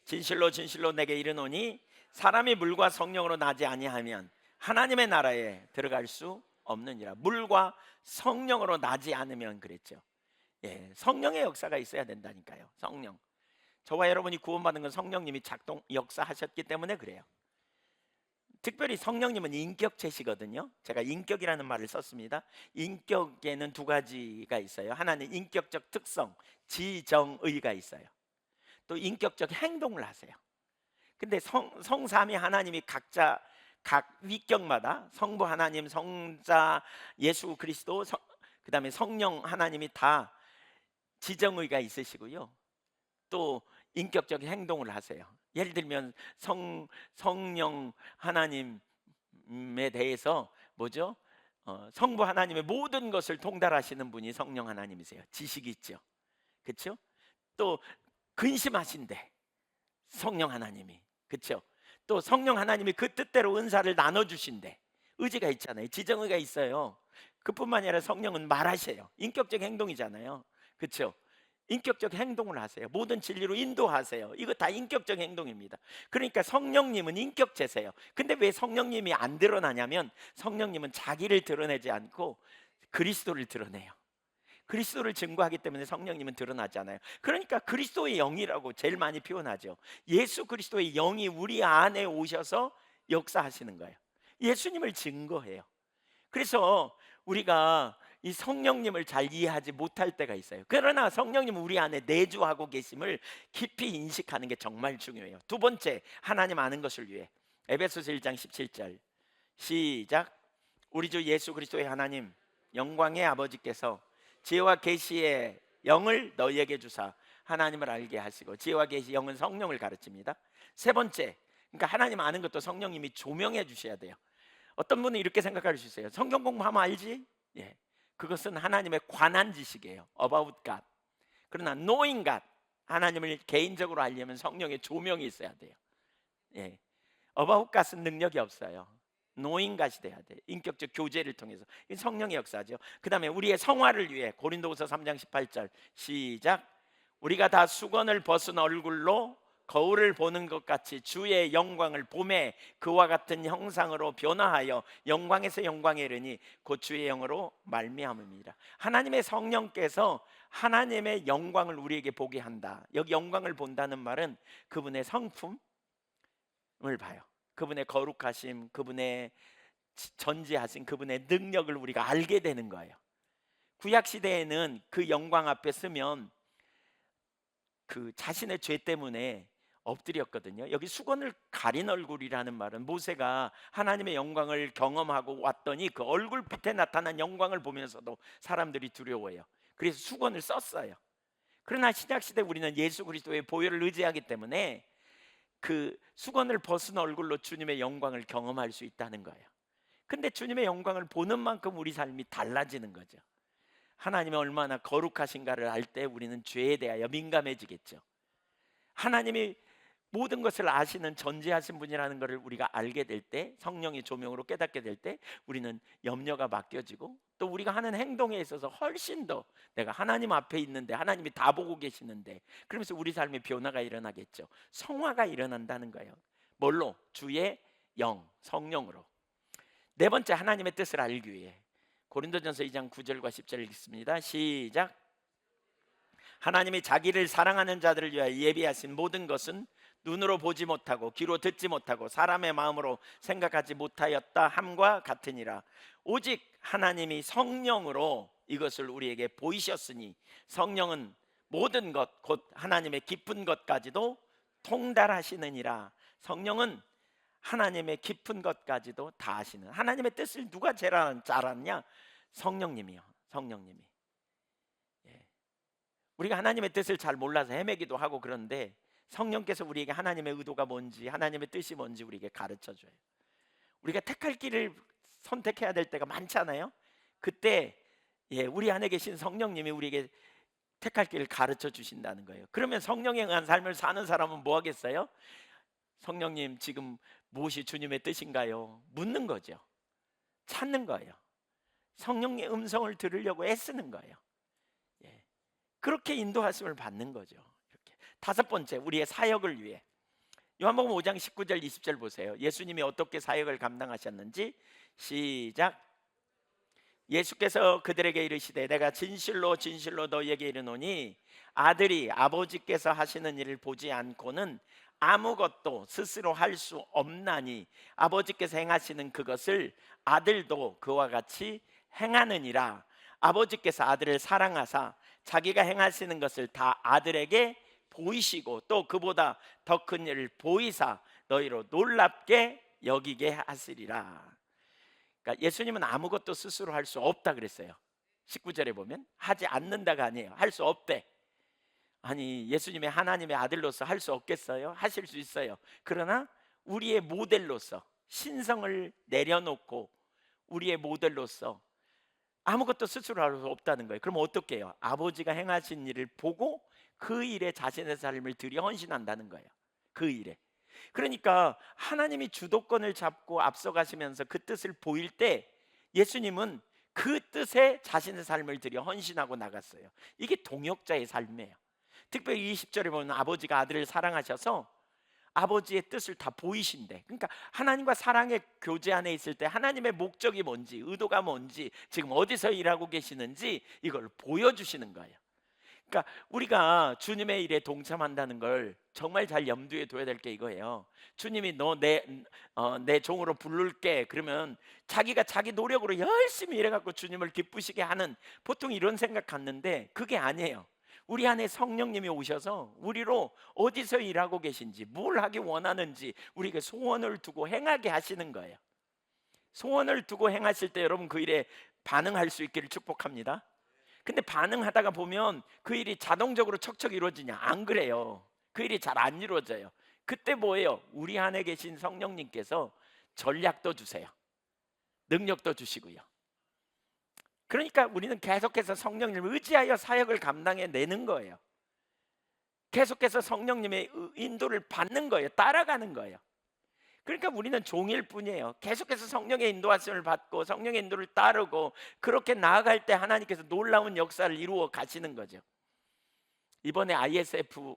진실로 진실로 내게 이르노니 사람이 물과 성령으로 나지 아니하면 하나님의 나라에 들어갈 수 없느니라. 물과 성령으로 나지 않으면 그랬죠. 예, 성령의 역사가 있어야 된다니까요. 성령. 저와 여러분이 구원받은 건 성령님이 역사하셨기 때문에 그래요. 특별히 성령님은 인격체시거든요. 제가 인격이라는 말을 썼습니다. 인격에는 두 가지가 있어요. 하나는 인격적 특성, 지정의가 있어요. 또 인격적 행동을 하세요. 근데 성삼위 하나님이 각자 각 위격마다 성부 하나님, 성자 예수 그리스도, 그 다음에 성령 하나님이 다 지정의가 있으시고요. 또 인격적 행동을 하세요. 예를 들면 성령 하나님에 대해서 뭐죠? 성부 하나님의 모든 것을 통달하시는 분이 성령 하나님이세요. 지식이 있죠, 그렇죠? 또 근심하신데 성령 하나님이, 그렇죠? 또 성령 하나님이 그 뜻대로 은사를 나눠주신대. 의지가 있잖아요. 지정의가 있어요. 그뿐만 아니라 성령은 말하셔요. 인격적 행동이잖아요, 그렇죠? 인격적 행동을 하세요. 모든 진리로 인도하세요. 이거 다 인격적 행동입니다. 그러니까 성령님은 인격체세요. 근데 왜 성령님이 안 드러나냐면 성령님은 자기를 드러내지 않고 그리스도를 드러내요. 그리스도를 증거하기 때문에 성령님은 드러나잖아요. 그러니까 그리스도의 영이라고 제일 많이 표현하죠. 예수 그리스도의 영이 우리 안에 오셔서 역사하시는 거예요. 예수님을 증거해요. 그래서 우리가 이 성령님을 잘 이해하지 못할 때가 있어요. 그러나 성령님은 우리 안에 내주하고 계심을 깊이 인식하는 게 정말 중요해요. 두 번째, 하나님 아는 것을 위해. 에베소서 1장 17절 시작. 우리 주 예수 그리스도의 하나님 영광의 아버지께서 지혜와 계시의 영을 너희에게 주사 하나님을 알게 하시고, 지혜와 계시 영은 성령을 가르칩니다. 세 번째, 그러니까 하나님 아는 것도 성령님이 조명해 주셔야 돼요. 어떤 분은 이렇게 생각할 수 있어요. 성경 공부하면 알지? 예, 그것은 하나님의 관한 지식이에요. About God. 그러나 knowing God, 하나님을 개인적으로 알려면 성령의 조명이 있어야 돼요. 예, About God은 능력이 없어요. knowing God이 돼야 돼요. 인격적 교제를 통해서. 이 성령의 역사죠. 그 다음에 우리의 성화를 위해 고린도후서 3장 18절 시작. 우리가 다 수건을 벗은 얼굴로 거울을 보는 것 같이 주의 영광을 보매 그와 같은 형상으로 변화하여 영광에서 영광에 이르니 곧 주의 영으로 말미암음이라. 하나님의 성령께서 하나님의 영광을 우리에게 보게 한다. 여기 영광을 본다는 말은 그분의 성품을 봐요. 그분의 거룩하심, 그분의 전지하신 그분의 능력을 우리가 알게 되는 거예요. 구약 시대에는 그 영광 앞에 서면 그 자신의 죄 때문에 엎드렸거든요. 여기 수건을 가린 얼굴이라는 말은 모세가 하나님의 영광을 경험하고 왔더니 그 얼굴빛에 나타난 영광을 보면서도 사람들이 두려워해요. 그래서 수건을 썼어요. 그러나 신약시대 우리는 예수 그리스도의 보혈을 의지하기 때문에 그 수건을 벗은 얼굴로 주님의 영광을 경험할 수 있다는 거예요. 근데 주님의 영광을 보는 만큼 우리 삶이 달라지는 거죠. 하나님이 얼마나 거룩하신가를 알 때 우리는 죄에 대하여 민감해지겠죠. 하나님이 모든 것을 아시는 전지하신 분이라는 것을 우리가 알게 될 때, 성령의 조명으로 깨닫게 될 때 우리는 염려가 맡겨지고, 또 우리가 하는 행동에 있어서 훨씬 더 내가 하나님 앞에 있는데, 하나님이 다 보고 계시는데, 그러면서 우리 삶에 변화가 일어나겠죠. 성화가 일어난다는 거예요. 뭘로? 주의 영, 성령으로. 네 번째, 하나님의 뜻을 알기 위해 고린도전서 2장 9절과 10절 읽습니다. 시작. 하나님이 자기를 사랑하는 자들을 위하여 예비하신 모든 것은 눈으로 보지 못하고 귀로 듣지 못하고 사람의 마음으로 생각하지 못하였다 함과 같으니라. 오직 하나님이 성령으로 이것을 우리에게 보이셨으니 성령은 모든 것 곧 하나님의 깊은 것까지도 통달하시느니라. 성령은 하나님의 깊은 것까지도 다 아시는, 하나님의 뜻을 누가 제일 잘 아느냐? 성령님이요. 성령님이. 우리가 하나님의 뜻을 잘 몰라서 헤매기도 하고 그런데 성령께서 우리에게 하나님의 의도가 뭔지, 하나님의 뜻이 뭔지 우리에게 가르쳐줘요. 우리가 택할 길을 선택해야 될 때가 많잖아요. 그때 우리 안에 계신 성령님이 우리에게 택할 길을 가르쳐 주신다는 거예요. 그러면 성령에 의한 삶을 사는 사람은 뭐 하겠어요? 성령님, 지금 무엇이 주님의 뜻인가요? 묻는 거죠. 찾는 거예요. 성령의 음성을 들으려고 애쓰는 거예요. 그렇게 인도하심을 받는 거죠. 이렇게. 다섯 번째, 우리의 사역을 위해 요한복음 5장 19절 20절 보세요. 예수님이 어떻게 사역을 감당하셨는지 시작. 예수께서 그들에게 이르시되 내가 진실로 진실로 너희에게 이르노니 아들이 아버지께서 하시는 일을 보지 않고는 아무것도 스스로 할 수 없나니 아버지께서 행하시는 그것을 아들도 그와 같이 행하느니라. 아버지께서 아들을 사랑하사 자기가 행하시는 것을 다 아들에게 보이시고 또 그보다 더 큰 일을 보이사 너희로 놀랍게 여기게 하시리라. 그러니까 예수님은 아무것도 스스로 할 수 없다 그랬어요. 19절에 보면 하지 않는다가 아니에요. 할 수 없대. 아니, 예수님의 하나님의 아들로서 할 수 없겠어요? 하실 수 있어요. 그러나 우리의 모델로서 신성을 내려놓고 우리의 모델로서 아무것도 스스로 할 수 없다는 거예요. 그럼 어떻게 해요? 아버지가 행하신 일을 보고 그 일에 자신의 삶을 들여 헌신한다는 거예요. 그 일에. 그러니까 하나님이 주도권을 잡고 앞서가시면서 그 뜻을 보일 때 예수님은 그 뜻에 자신의 삶을 들여 헌신하고 나갔어요. 이게 동역자의 삶이에요. 특별히 20절에 보면 아버지가 아들을 사랑하셔서 아버지의 뜻을 다 보이신대. 그러니까 하나님과 사랑의 교제 안에 있을 때 하나님의 목적이 뭔지, 의도가 뭔지, 지금 어디서 일하고 계시는지 이걸 보여주시는 거예요. 그러니까 우리가 주님의 일에 동참한다는 걸 정말 잘 염두에 둬야 될 게 이거예요. 주님이 너 내 종으로 부를게 그러면 자기가 자기 노력으로 열심히 일해갖고 주님을 기쁘시게 하는, 보통 이런 생각 갖는데 그게 아니에요. 우리 안에 성령님이 오셔서 우리로 어디서 일하고 계신지, 뭘 하기 원하는지 우리에게 소원을 두고 행하게 하시는 거예요. 소원을 두고 행하실 때 여러분 그 일에 반응할 수 있기를 축복합니다. 근데 반응하다가 보면 그 일이 자동적으로 척척 이루어지냐? 안 그래요. 그 일이 잘 안 이루어져요. 그때 뭐예요? 우리 안에 계신 성령님께서 전략도 주세요. 능력도 주시고요. 그러니까 우리는 계속해서 성령님을 의지하여 사역을 감당해 내는 거예요. 계속해서 성령님의 인도를 받는 거예요. 따라가는 거예요. 그러니까 우리는 종일 뿐이에요. 계속해서 성령의 인도하심을 받고 성령의 인도를 따르고 그렇게 나아갈 때 하나님께서 놀라운 역사를 이루어 가시는 거죠. 이번에 ISF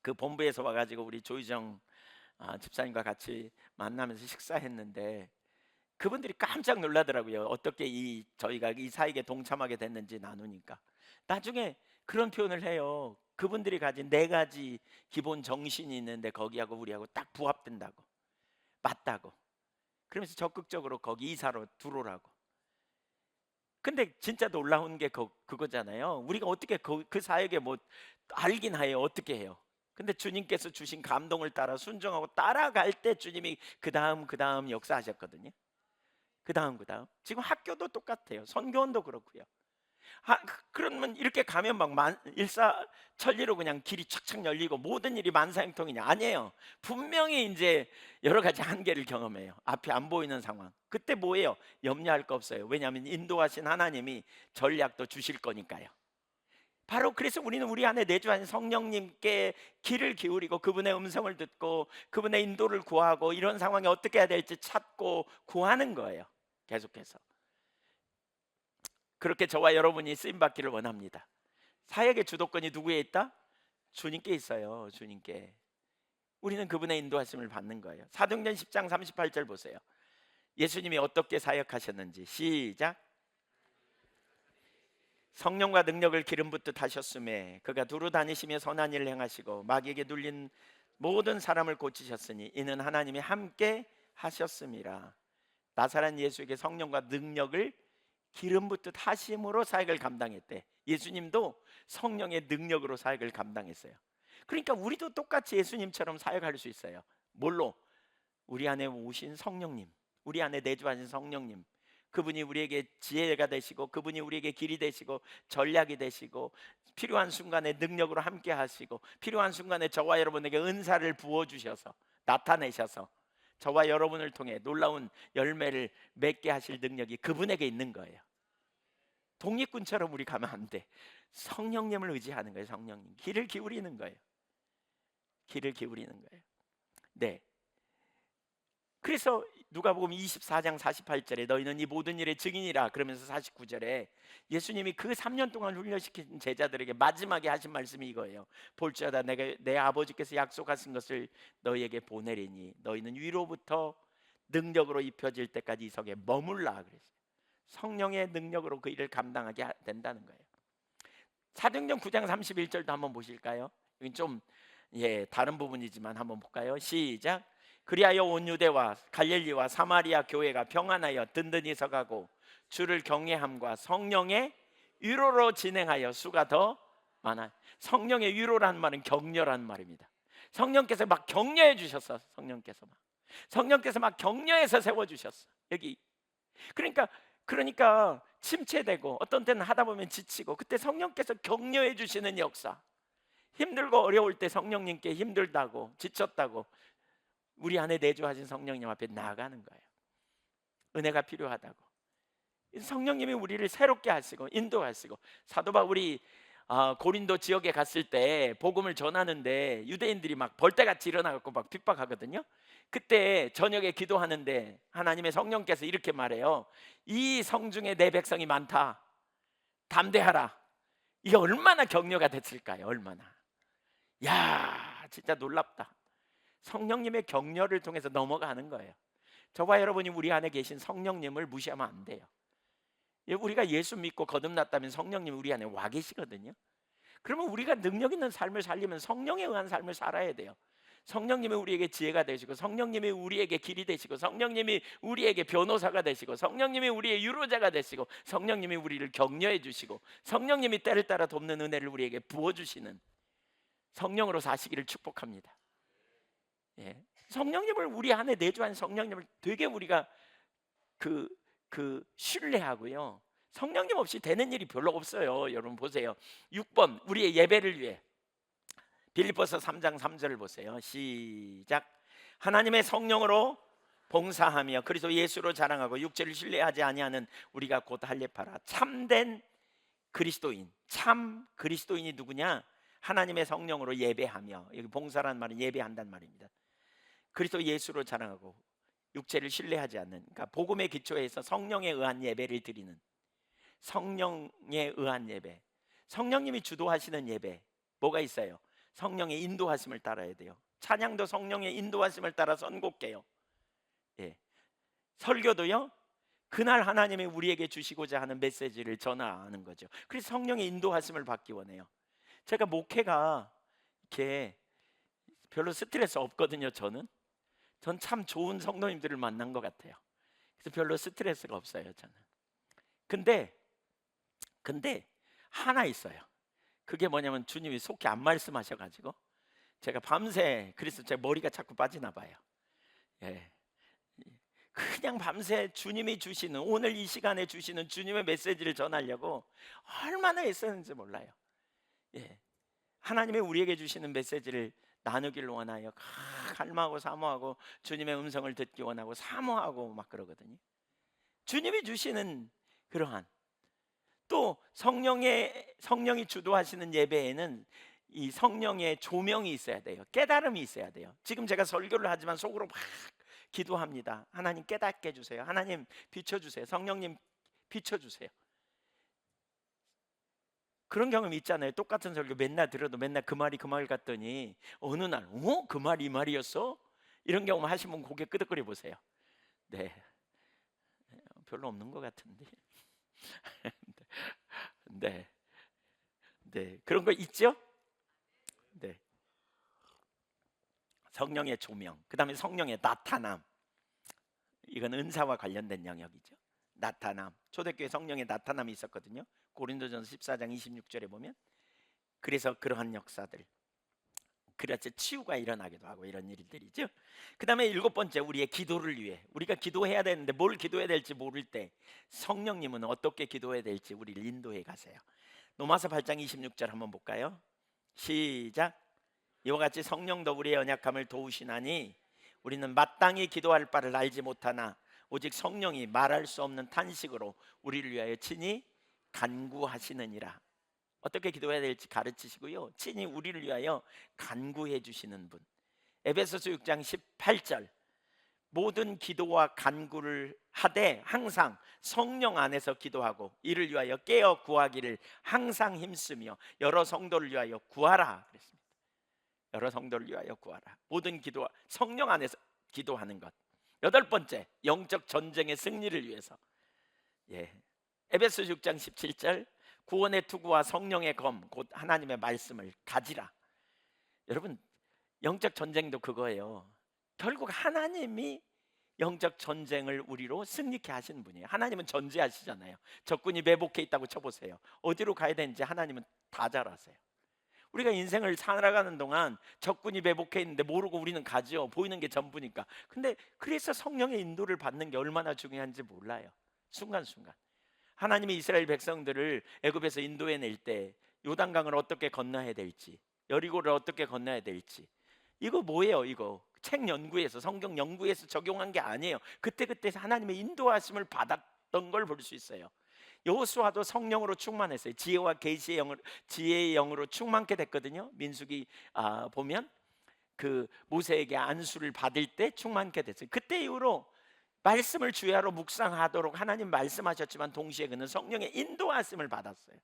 그 본부에서 와가지고 우리 조희정 집사님과 같이 만나면서 식사했는데 그분들이 깜짝 놀라더라고요. 어떻게 저희가 이 사역에 동참하게 됐는지 나누니까 나중에 그런 표현을 해요. 그분들이 가진 네 가지 기본 정신이 있는데 거기하고 우리하고 딱 부합된다고, 맞다고. 그러면서 적극적으로 거기 이사로 들어오라고. 근데 진짜 놀라운 게 그거잖아요. 우리가 어떻게 그 사역에 뭐 알긴 해요. 어떻게 해요? 근데 주님께서 주신 감동을 따라 순종하고 따라갈 때 주님이 그 다음 역사하셨거든요. 그 다음 지금 학교도 똑같아요. 선교원도 그렇고요. 그러면 이렇게 가면 막 일사천리로 그냥 길이 착착 열리고 모든 일이 만사형통이냐? 아니에요. 분명히 이제 여러 가지 한계를 경험해요. 앞이 안 보이는 상황. 그때 뭐예요? 염려할 거 없어요. 왜냐하면 인도하신 하나님이 전략도 주실 거니까요. 바로 그래서 우리는 우리 안에 내주하신 성령님께 귀를 기울이고 그분의 음성을 듣고 그분의 인도를 구하고 이런 상황에 어떻게 해야 될지 찾고 구하는 거예요. 계속해서. 그렇게 저와 여러분이 쓰임 받기를 원합니다. 사역의 주도권이 누구에 있다? 주님께 있어요. 주님께. 우리는 그분의 인도하심을 받는 거예요. 사도행전 10장 38절 보세요. 예수님이 어떻게 사역하셨는지 시작. 성령과 능력을 기름 붓듯 하셨음에 그가 두루 다니시며 선한 일을 행하시고 마귀에게 눌린 모든 사람을 고치셨으니 이는 하나님이 함께 하셨음이라. 나사렛 예수에게 성령과 능력을 기름 붓듯 하심으로 사역을 감당했대. 예수님도 성령의 능력으로 사역을 감당했어요. 그러니까 우리도 똑같이 예수님처럼 사역할 수 있어요. 뭘로? 우리 안에 오신 성령님, 우리 안에 내주하신 성령님, 그분이 우리에게 지혜가 되시고 그분이 우리에게 길이 되시고 전략이 되시고 필요한 순간에 능력으로 함께 하시고 필요한 순간에 저와 여러분에게 은사를 부어주셔서 나타내셔서 저와 여러분을 통해 놀라운 열매를 맺게 하실 능력이 그분에게 있는 거예요. 독립군처럼 우리 가면 안 돼. 성령님을 의지하는 거예요. 성령님 귀를 기울이는 거예요. 귀를 기울이는 거예요. 네. 그래서 누가복음 24장 48절에 너희는 이 모든 일의 증인이라 그러면서 49절에 예수님이 그 3년 동안 훈련시킨 제자들에게 마지막에 하신 말씀이 이거예요. 볼지어다 내가 내 아버지께서 약속하신 것을 너희에게 보내리니 너희는 위로부터 능력으로 입혀질 때까지 이 성에 머물라 그랬어요. 성령의 능력으로 그 일을 감당하게 된다는 거예요. 사도행전 9장 31절도 한번 보실까요? 이건 좀 다른 부분이지만 한번 볼까요? 시작. 그리하여 온 유대와 갈릴리와 사마리아 교회가 평안하여 든든히 서가고 주를 경외함과 성령의 위로로 진행하여 수가 더 많아. 성령의 위로라는 말은 격려라는 말입니다. 성령께서 막 격려해 주셨어. 성령께서 막 격려해서 세워 주셨어. 여기 그러니까 침체되고 어떤 때는 하다 보면 지치고 그때 성령께서 격려해 주시는 역사. 힘들고 어려울 때 성령님께 힘들다고 지쳤다고 우리 안에 내주하신 성령님 앞에 나아가는 거예요. 은혜가 필요하다고. 성령님이 우리를 새롭게 하시고 인도하시고 사도 바울이 고린도 지역에 갔을 때 복음을 전하는데 유대인들이 막 벌떼같이 일어나갖고 막 핍박하거든요. 그때 저녁에 기도하는데 하나님의 성령께서 이렇게 말해요. 이 성중에 내 백성이 많다. 담대하라. 이게 얼마나 격려가 됐을까요? 얼마나. 야, 진짜 놀랍다. 성령님의 격려를 통해서 넘어가는 거예요. 저와 여러분이 우리 안에 계신 성령님을 무시하면 안 돼요. 우리가 예수 믿고 거듭났다면 성령님이 우리 안에 와 계시거든요. 그러면 우리가 능력 있는 삶을 살려면 성령에 의한 삶을 살아야 돼요. 성령님이 우리에게 지혜가 되시고 성령님이 우리에게 길이 되시고 성령님이 우리에게 변호사가 되시고 성령님이 우리의 유로자가 되시고 성령님이 우리를 격려해 주시고 성령님이 때를 따라 돕는 은혜를 우리에게 부어주시는 성령으로 사시기를 축복합니다. 성령님을 우리 안에 내주한 성령님을 되게 우리가 신뢰하고요. 성령님 없이 되는 일이 별로 없어요. 여러분 보세요. 6번 우리의 예배를 위해 빌립보서 3장 3절을 보세요. 시작. 하나님의 성령으로 봉사하며 그리스도 예수로 자랑하고 육체를 신뢰하지 아니하는 우리가 곧 할례파라. 참된 그리스도인. 참 그리스도인이 누구냐? 하나님의 성령으로 예배하며. 여기 봉사라는 말은 예배한다는 말입니다. 그리스도 예수로 자랑하고 육체를 신뢰하지 않는, 그러니까 복음의 기초에서 성령에 의한 예배를 드리는, 성령에 의한 예배, 성령님이 주도하시는 예배 뭐가 있어요? 성령의 인도하심을 따라야 돼요. 찬양도 성령의 인도하심을 따라 선곡해요. 예. 설교도요, 그날 하나님이 우리에게 주시고자 하는 메시지를 전하는 거죠. 그래서 성령의 인도하심을 받기 원해요. 제가 목회가 이렇게 별로 스트레스 없거든요. 전 참 좋은 성도님들을 만난 것 같아요. 그래서 별로 스트레스가 없어요, 저는. 근데 하나 있어요. 그게 뭐냐면 주님이 속히 안 말씀하셔가지고 제가 밤새, 그래서 제 머리가 자꾸 빠지나 봐요. 예. 그냥 밤새 주님이 주시는, 오늘 이 시간에 주시는 주님의 메시지를 전하려고 얼마나 애쓰는지 몰라요. 예. 하나님이 우리에게 주시는 메시지를 나누기를 원하여 갈망하고 사모하고 주님의 음성을 듣기 원하고 사모하고 막 그러거든요. 주님이 주시는 그러한, 또 성령이 주도하시는 예배에는 이 성령의 조명이 있어야 돼요. 깨달음이 있어야 돼요. 지금 제가 설교를 하지만 속으로 막 기도합니다. 하나님 깨닫게 해주세요. 하나님 비춰주세요. 성령님 비춰주세요. 그런 경험이 있잖아요. 똑같은 설교 맨날 들어도 맨날 그 말이 그 말 같더니 어느 날 그 말이 이 말이었어? 이런 경험 하시면 고개 끄덕거려 보세요. 네, 별로 없는 것 같은데. 네, 네, 그런 거 있죠? 네, 성령의 조명, 그 다음에 성령의 나타남. 이건 은사와 관련된 영역이죠. 나타남. 초대교회 성령의 나타남이 있었거든요. 고린도전서 14장 26절에 보면. 그래서 그러한 역사들, 그래서 치유가 일어나기도 하고 이런 일들이죠. 그 다음에 7번째, 우리의 기도를 위해, 우리가 기도해야 되는데 뭘 기도해야 될지 모를 때 성령님은 어떻게 기도해야 될지 우리를 인도해 가세요. 로마서 8장 26절 한번 볼까요? 시작. 이와 같이 성령도 우리의 연약함을 도우시나니 우리는 마땅히 기도할 바를 알지 못하나 오직 성령이 말할 수 없는 탄식으로 우리를 위하여 친히 간구하시느니라. 어떻게 기도해야 될지 가르치시고요, 친히 우리를 위하여 간구해 주시는 분. 에베소서 6장 18절, 모든 기도와 간구를 하되 항상 성령 안에서 기도하고 이를 위하여 깨어 구하기를 항상 힘쓰며 여러 성도를 위하여 구하라 그랬습니다. 여러 성도를 위하여 구하라. 모든 기도와 성령 안에서 기도하는 것. 8번째, 영적 전쟁의 승리를 위해서. 에베소 6장 17절, 구원의 투구와 성령의 검 곧 하나님의 말씀을 가지라. 여러분, 영적 전쟁도 그거예요. 결국 하나님이 영적 전쟁을 우리로 승리케 하시는 분이에요. 하나님은 전제하시잖아요. 적군이 매복해 있다고 쳐보세요. 어디로 가야 되는지 하나님은 다 잘 아세요. 우리가 인생을 살아가는 동안 적군이 매복해 있는데 모르고 우리는 가죠. 보이는 게 전부니까. 근데 그래서 성령의 인도를 받는 게 얼마나 중요한지 몰라요. 순간순간 하나님이 이스라엘 백성들을 애굽에서 인도해낼 때 요단강을 어떻게 건너야 될지, 여리고를 어떻게 건너야 될지, 이거 뭐예요? 이거 책 연구에서, 성경 연구에서 적용한 게 아니에요. 그때그때 하나님의 인도하심을 받았던 걸 볼 수 있어요. 여호수아도 성령으로 충만했어요. 지혜와 계시의 영으로, 지혜의 영으로 충만케 됐거든요. 민수기 보면 그 모세에게 안수를 받을 때 충만케 됐어요. 그때 이후로 말씀을 주야로 묵상하도록 하나님 말씀하셨지만 동시에 그는 성령의 인도하심을 받았어요.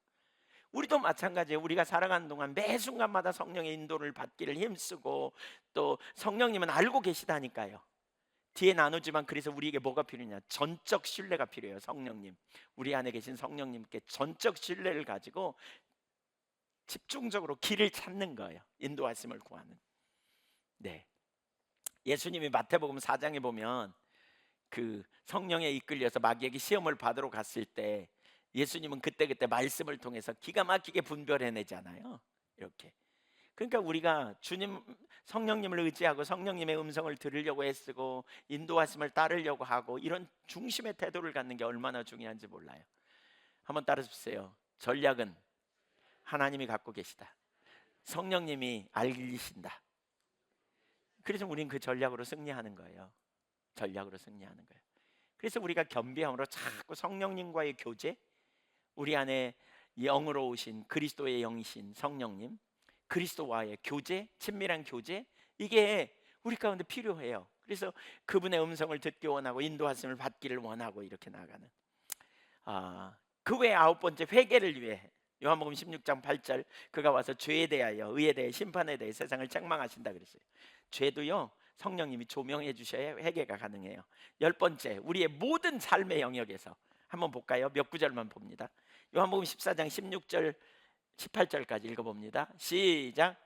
우리도 마찬가지예요. 우리가 살아가는 동안 매 순간마다 성령의 인도를 받기를 힘쓰고, 또 성령님은 알고 계시다니까요. 뒤에 나누지만 그래서 우리에게 뭐가 필요냐? 전적 신뢰가 필요해요. 성령님, 우리 안에 계신 성령님께 전적 신뢰를 가지고 집중적으로 길을 찾는 거예요. 인도하심을 구하는. 네, 예수님이 마태복음 4장에 보면 그 성령에 이끌려서 마귀에게 시험을 받으러 갔을 때 예수님은 그때그때 말씀을 통해서 기가 막히게 분별해내잖아요. 이렇게. 그러니까 우리가 주님, 성령님을 의지하고 성령님의 음성을 들으려고 애쓰고 인도하심을 따르려고 하고 이런 중심의 태도를 갖는 게 얼마나 중요한지 몰라요. 한번 따라주세요. 전략은 하나님이 갖고 계시다. 성령님이 알리신다. 그래서 우리는 그 전략으로 승리하는 거예요. 전략으로 승리하는 거예요. 그래서 우리가 겸비함으로 자꾸 성령님과의 교제, 우리 안에 영으로 오신 그리스도의 영이신 성령님, 그리스도와의 교제, 친밀한 교제, 이게 우리 가운데 필요해요. 그래서 그분의 음성을 듣기 원하고 인도하심을 받기를 원하고 이렇게 나가는. 그 외에 9번째, 회개를 위해. 요한복음 16장 8절, 그가 와서 죄에 대하여, 의에 대해, 심판에 대해 세상을 책망하신다 그랬어요. 죄도요 성령님이 조명해 주셔야 회개가 가능해요. 열 번째, 우리의 모든 삶의 영역에서 한번 볼까요? 몇 구절만 봅니다. 요한복음 14장 16절 18절까지 읽어봅니다. 시작.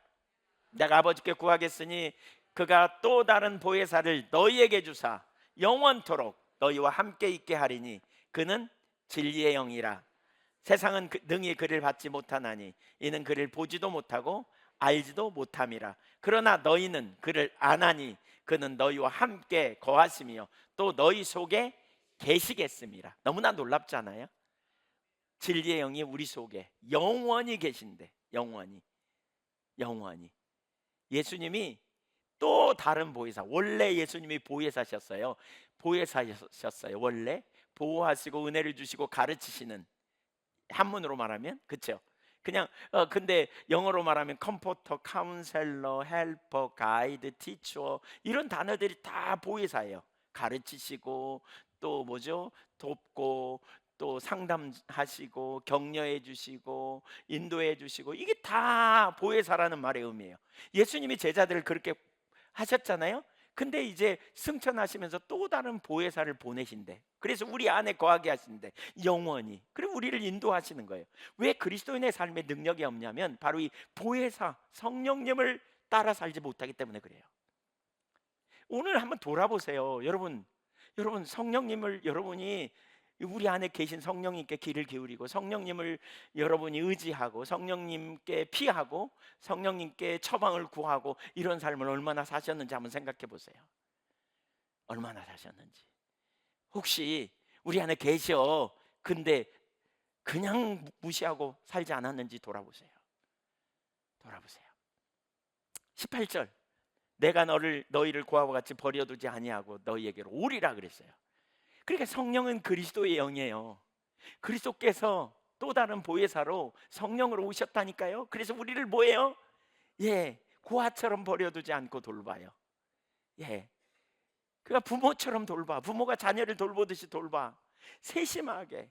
내가 아버지께 구하겠으니 그가 또 다른 보혜사를 너희에게 주사 영원토록 너희와 함께 있게 하리니 그는 진리의 영이라. 세상은 능히 그를 받지 못하나니 이는 그를 보지도 못하고 알지도 못함이라. 그러나 너희는 그를 아나니 그는 너희와 함께 거하시며 또 너희 속에 계시겠습니다. 너무나 놀랍잖아요. 진리의 영이 우리 속에 영원히 계신데, 영원히 예수님이 또 다른 보혜사, 원래 예수님이 보혜사셨어요. 원래 보호하시고 은혜를 주시고 가르치시는, 한문으로 말하면 그렇죠. 그냥 근데 영어로 말하면 컴포터, 카운셀러, 헬퍼, 가이드, 티처 이런 단어들이 다 보혜사예요. 가르치시고 또 뭐죠? 돕고 또 상담하시고 격려해 주시고 인도해 주시고, 이게 다 보혜사라는 말의 의미예요. 예수님이 제자들을 그렇게 하셨잖아요. 근데 이제 승천하시면서 또 다른 보혜사를 보내신대. 그래서 우리 안에 거하게 하신대, 영원히. 그리고 우리를 인도하시는 거예요. 왜 그리스도인의 삶에 능력이 없냐면 바로 이 보혜사 성령님을 따라 살지 못하기 때문에 그래요. 오늘 한번 돌아보세요. 여러분 성령님을, 여러분이 우리 안에 계신 성령님께 귀를 기울이고 성령님을 여러분이 의지하고 성령님께 피하고 성령님께 처방을 구하고 이런 삶을 얼마나 사셨는지 한번 생각해 보세요. 얼마나 사셨는지. 혹시 우리 안에 계셔 근데 그냥 무시하고 살지 않았는지 돌아보세요. 18절, 내가 너희를 고아와 같이 버려두지 아니하고 너희에게로 오리라 그랬어요. 그러니까 성령은 그리스도의 영이에요. 그리스도께서 또 다른 보혜사로 성령으로 오셨다니까요. 그래서 우리를 뭐예요? 고아처럼 버려두지 않고 돌봐요. 그가 부모처럼 돌봐. 부모가 자녀를 돌보듯이 돌봐. 세심하게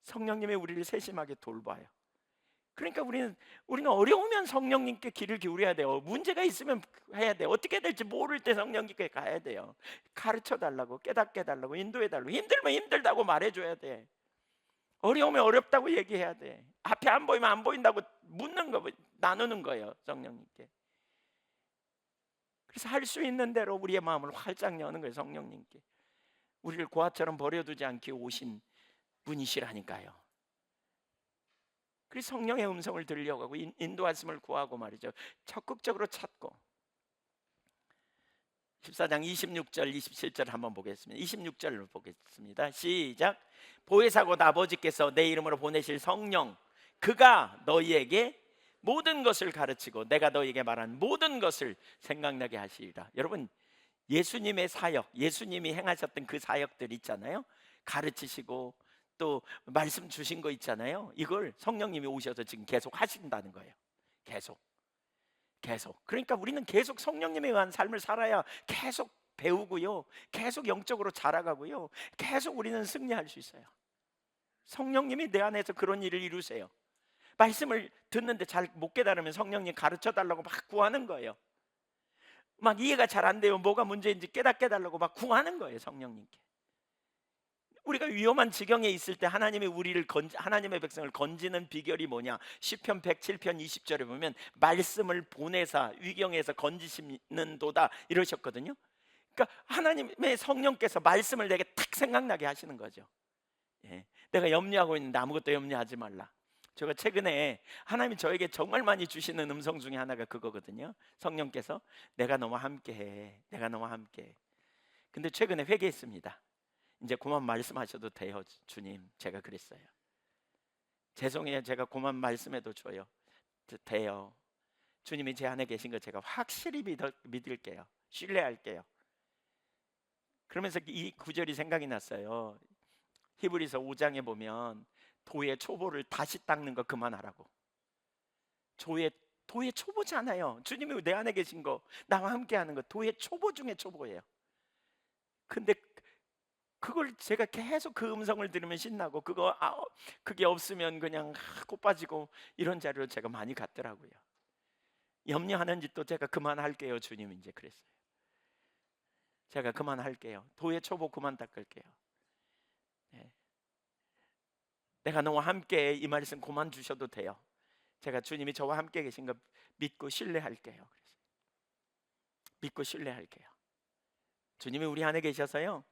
성령님이 우리를 세심하게 돌봐요. 그러니까 우리는 어려우면 성령님께 귀를 기울여야 돼요. 문제가 있으면 해야 돼요. 어떻게 될지 모를 때 성령님께 가야 돼요. 가르쳐 달라고, 깨닫게 해달라고, 인도해 달라고. 힘들면 힘들다고 말해줘야 돼. 어려우면 어렵다고 얘기해야 돼. 앞에 안 보이면 안 보인다고 묻는 거, 나누는 거예요, 성령님께. 그래서 할 수 있는 대로 우리의 마음을 활짝 여는 거예요, 성령님께. 우리를 고아처럼 버려두지 않게 오신 분이시라니까요. 그래서 성령의 음성을 들려가고 인도하심을 구하고 말이죠. 적극적으로 찾고. 14장 26절 27절 한번 보겠습니다. 26절로 보겠습니다. 시작. 보혜사 곧 아버지께서 내 이름으로 보내실 성령, 그가 너희에게 모든 것을 가르치고 내가 너희에게 말한 모든 것을 생각나게 하시리라. 여러분, 예수님의 사역, 예수님이 행하셨던 그 사역들 있잖아요. 가르치시고 또 말씀 주신 거 있잖아요. 이걸 성령님이 오셔서 지금 계속 하신다는 거예요. 계속. 그러니까 우리는 계속 성령님에 의한 삶을 살아야 계속 배우고요, 계속 영적으로 자라가고요, 계속 우리는 승리할 수 있어요. 성령님이 내 안에서 그런 일을 이루세요. 말씀을 듣는데 잘 못 깨달으면 성령님 가르쳐 달라고 막 구하는 거예요. 막 이해가 잘 안 돼요. 뭐가 문제인지 깨닫게 달라고 막 구하는 거예요, 성령님께. 우리가 위험한 지경에 있을 때 하나님이 하나님의 백성을 건지는 비결이 뭐냐? 시편 107편 20절에 보면 말씀을 보내사 위경에서 건지시는도다 이러셨거든요. 그러니까 하나님의 성령께서 말씀을 내게 탁 생각나게 하시는 거죠. 내가 염려하고 있는데 아무것도 염려하지 말라. 제가 최근에 하나님이 저에게 정말 많이 주시는 음성 중에 하나가 그거거든요. 성령께서 내가 너와 함께해. 근데 최근에 회개했습니다. 이제 그만 말씀하셔도 돼요, 주님. 제가 그랬어요. 죄송해요. 제가 그만 말씀해도 돼요. 주님이 제 안에 계신 거 제가 확실히 믿을게요. 신뢰할게요. 그러면서 이 구절이 생각이 났어요. 히브리서 5장에 보면 도의 초보를 다시 닦는 거 그만하라고. 도의 초보잖아요. 주님이 내 안에 계신 거, 나와 함께 하는 거 도의 초보 중에 초보예요. 근데 그걸 제가 계속 그 음성을 들으면 신나고, 그게 없으면 그냥 곧 빠지고, 이런 자리로 제가 많이 갔더라고요. 염려하는 짓도 제가 그만할게요 주님, 이제 그랬어요. 제가 그만할게요. 도의 초보 그만 닦을게요. 네. 내가 너와 함께 이 말씀 그만 주셔도 돼요. 제가 주님이 저와 함께 계신 거 믿고 신뢰할게요. 믿고 신뢰할게요. 주님이 우리 안에 계셔서요,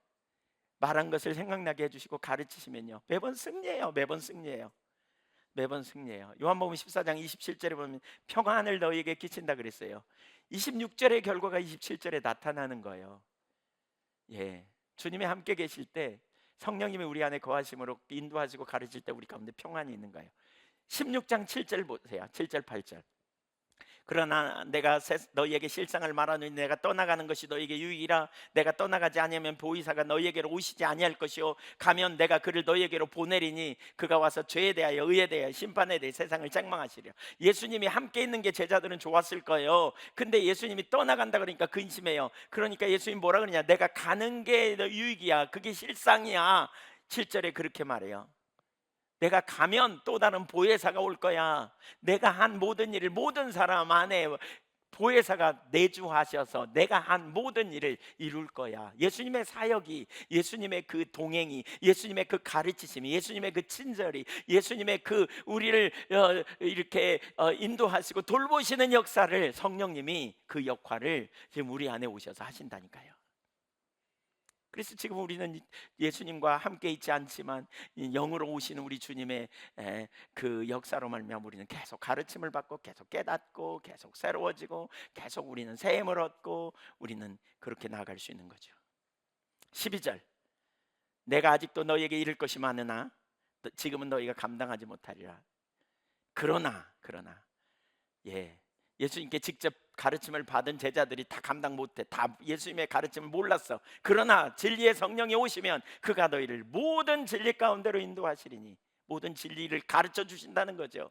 말한 것을 생각나게 해주시고 가르치시면요, 매번 승리해요. 매번 승리해요. 매번 승리해요. 요한복음 14장 27절에 보면 평안을 너희에게 끼친다 그랬어요. 26절의 결과가 27절에 나타나는 거예요. 예, 주님이 함께 계실 때, 성령님이 우리 안에 거하심으로 인도하시고 가르칠 때 우리 가운데 평안이 있는 거예요. 16장 7절 보세요. 7절 8절. 그러나 내가 너희에게 실상을 말하노니 내가 떠나가는 것이 너희에게 유익이라. 내가 떠나가지 아니하면 보이사가 너희에게로 오시지 아니할 것이요 가면 내가 그를 너희에게로 보내리니 그가 와서 죄에 대하여 의에 대하여 심판에 대해 세상을 책망하시리라. 예수님이 함께 있는 게 제자들은 좋았을 거예요. 근데 예수님이 떠나간다 그러니까 근심해요. 그러니까 예수님 뭐라 그러냐, 내가 가는 게 유익이야, 그게 실상이야. 7절에 그렇게 말해요. 내가 가면 또 다른 보혜사가 올 거야. 내가 한 모든 일을 모든 사람 안에 보혜사가 내주하셔서 내가 한 모든 일을 이룰 거야. 예수님의 사역이, 예수님의 그 동행이, 예수님의 그 가르치심이, 예수님의 그 친절이, 예수님의 그 우리를 이렇게 인도하시고 돌보시는 역사를, 성령님이 그 역할을 지금 우리 안에 오셔서 하신다니까요. 그래서 지금 우리는 예수님과 함께 있지 않지만 영으로 오시는 우리 주님의 그 역사로 말미암아 우리는 계속 가르침을 받고, 계속 깨닫고, 계속 새로워지고, 계속 우리는 새 힘을 얻고, 우리는 그렇게 나아갈 수 있는 거죠. 12절. 내가 아직도 너희에게 이를 것이 많으나 지금은 너희가 감당하지 못하리라. 그러나 예수님께 직접 가르침을 받은 제자들이 다 감당 못해. 다 예수님의 가르침을 몰랐어. 그러나 진리의 성령이 오시면 그가 너희를 모든 진리 가운데로 인도하시리니, 모든 진리를 가르쳐 주신다는 거죠.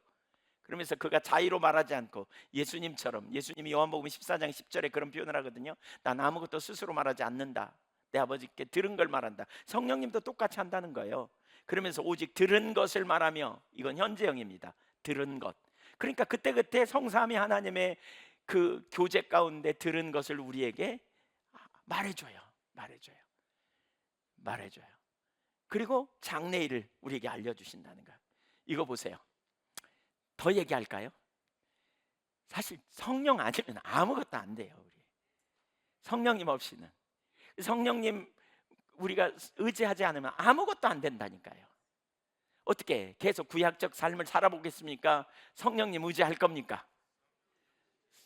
그러면서 그가 자의로 말하지 않고 예수님처럼, 예수님이 요한복음 14장 10절에 그런 표현을 하거든요. 난 아무것도 스스로 말하지 않는다. 내 아버지께 들은 걸 말한다. 성령님도 똑같이 한다는 거예요. 그러면서 오직 들은 것을 말하며, 이건 현재형입니다. 들은 것. 그러니까 그때그때 성삼위 하나님의 그 교제 가운데 들은 것을 우리에게 말해줘요. 그리고 장래일을 우리에게 알려주신다는 거예요. 이거 보세요. 더 얘기할까요? 사실 성령 아니면 아무것도 안 돼요. 우리 성령님 없이는, 성령님 우리가 의지하지 않으면 아무것도 안 된다니까요. 어떻게 계속 구약적 삶을 살아보겠습니까? 성령님 의지할 겁니까?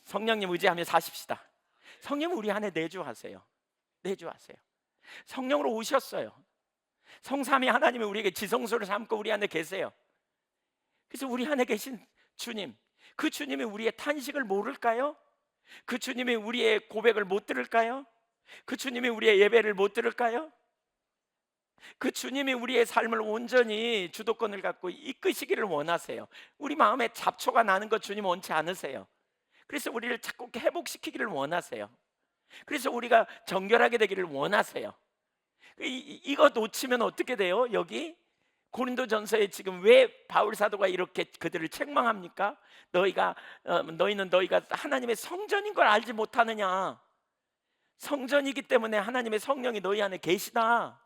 성령님 의지하며 사십시다. 성령 우리 안에 내주하세요. 성령으로 오셨어요. 성삼위 하나님이 우리에게 지성소를 삼고 우리 안에 계세요. 그래서 우리 안에 계신 주님, 그 주님이 우리의 탄식을 모를까요? 그 주님이 우리의 고백을 못 들을까요? 그 주님이 우리의 예배를 못 들을까요? 그 주님이 우리의 삶을 온전히 주도권을 갖고 이끄시기를 원하세요. 우리 마음에 잡초가 나는 것 주님 원치 않으세요. 그래서 우리를 자꾸 회복시키기를 원하세요. 그래서 우리가 정결하게 되기를 원하세요. 이거 놓치면 어떻게 돼요? 여기 고린도전서에 지금 왜 바울 사도가 이렇게 그들을 책망합니까? 너희는 너희가 하나님의 성전인 걸 알지 못하느냐. 성전이기 때문에 하나님의 성령이 너희 안에 계시다.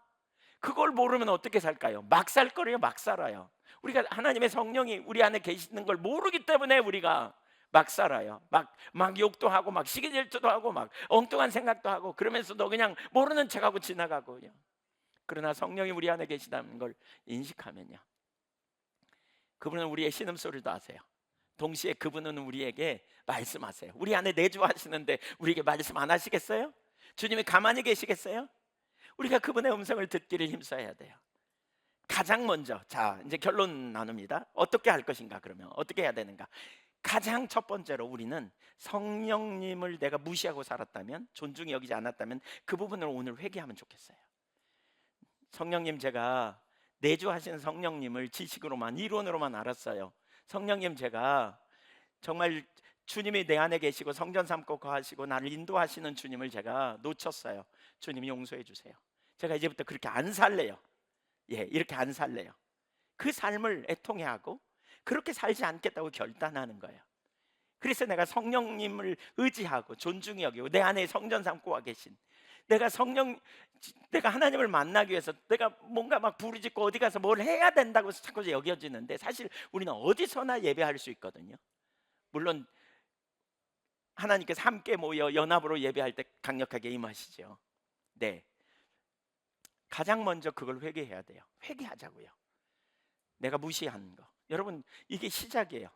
그걸 모르면 어떻게 살까요? 막 살 거예요. 막 살아요. 우리가 하나님의 성령이 우리 안에 계시는 걸 모르기 때문에 우리가 막 살아요. 막 욕도 하고, 막 시기질투도 하고, 막 엉뚱한 생각도 하고, 그러면서도 그냥 모르는 척하고 지나가고요. 그러나 성령이 우리 안에 계시다는 걸 인식하면요, 그분은 우리의 신음소리도 아세요. 동시에 그분은 우리에게 말씀하세요. 우리 안에 내주하시는데 우리에게 말씀 안 하시겠어요? 주님이 가만히 계시겠어요? 우리가 그분의 음성을 듣기를 힘써야 돼요. 가장 먼저, 자 이제 결론 나눕니다. 어떻게 할 것인가? 그러면 어떻게 해야 되는가? 가장 첫 번째로 우리는 성령님을 내가 무시하고 살았다면, 존중히 여기지 않았다면 그 부분을 오늘 회개하면 좋겠어요. 성령님, 제가 내주하신 성령님을 지식으로만, 이론으로만 알았어요. 성령님, 제가 정말 주님이 내 안에 계시고 성전 삼고 거하시고 나를 인도하시는 주님을 제가 놓쳤어요. 주님 용서해 주세요. 제가 이제부터 그렇게 안 살래요. 예, 이렇게 안 살래요. 그 삶을 애통해하고 그렇게 살지 않겠다고 결단하는 거예요. 그래서 내가 성령님을 의지하고 존중히 여기고 내 안에 성전 삼고 와 계신 내가 하나님을 만나기 위해서 내가 뭔가 막 부르짖고 어디 가서 뭘 해야 된다고 자꾸 여겨지는데, 사실 우리는 어디서나 예배할 수 있거든요. 물론 하나님께서 함께 모여 연합으로 예배할 때 강력하게 임하시죠. 네, 가장 먼저 그걸 회개해야 돼요. 회개하자고요. 내가 무시한 거. 여러분, 이게 시작이에요.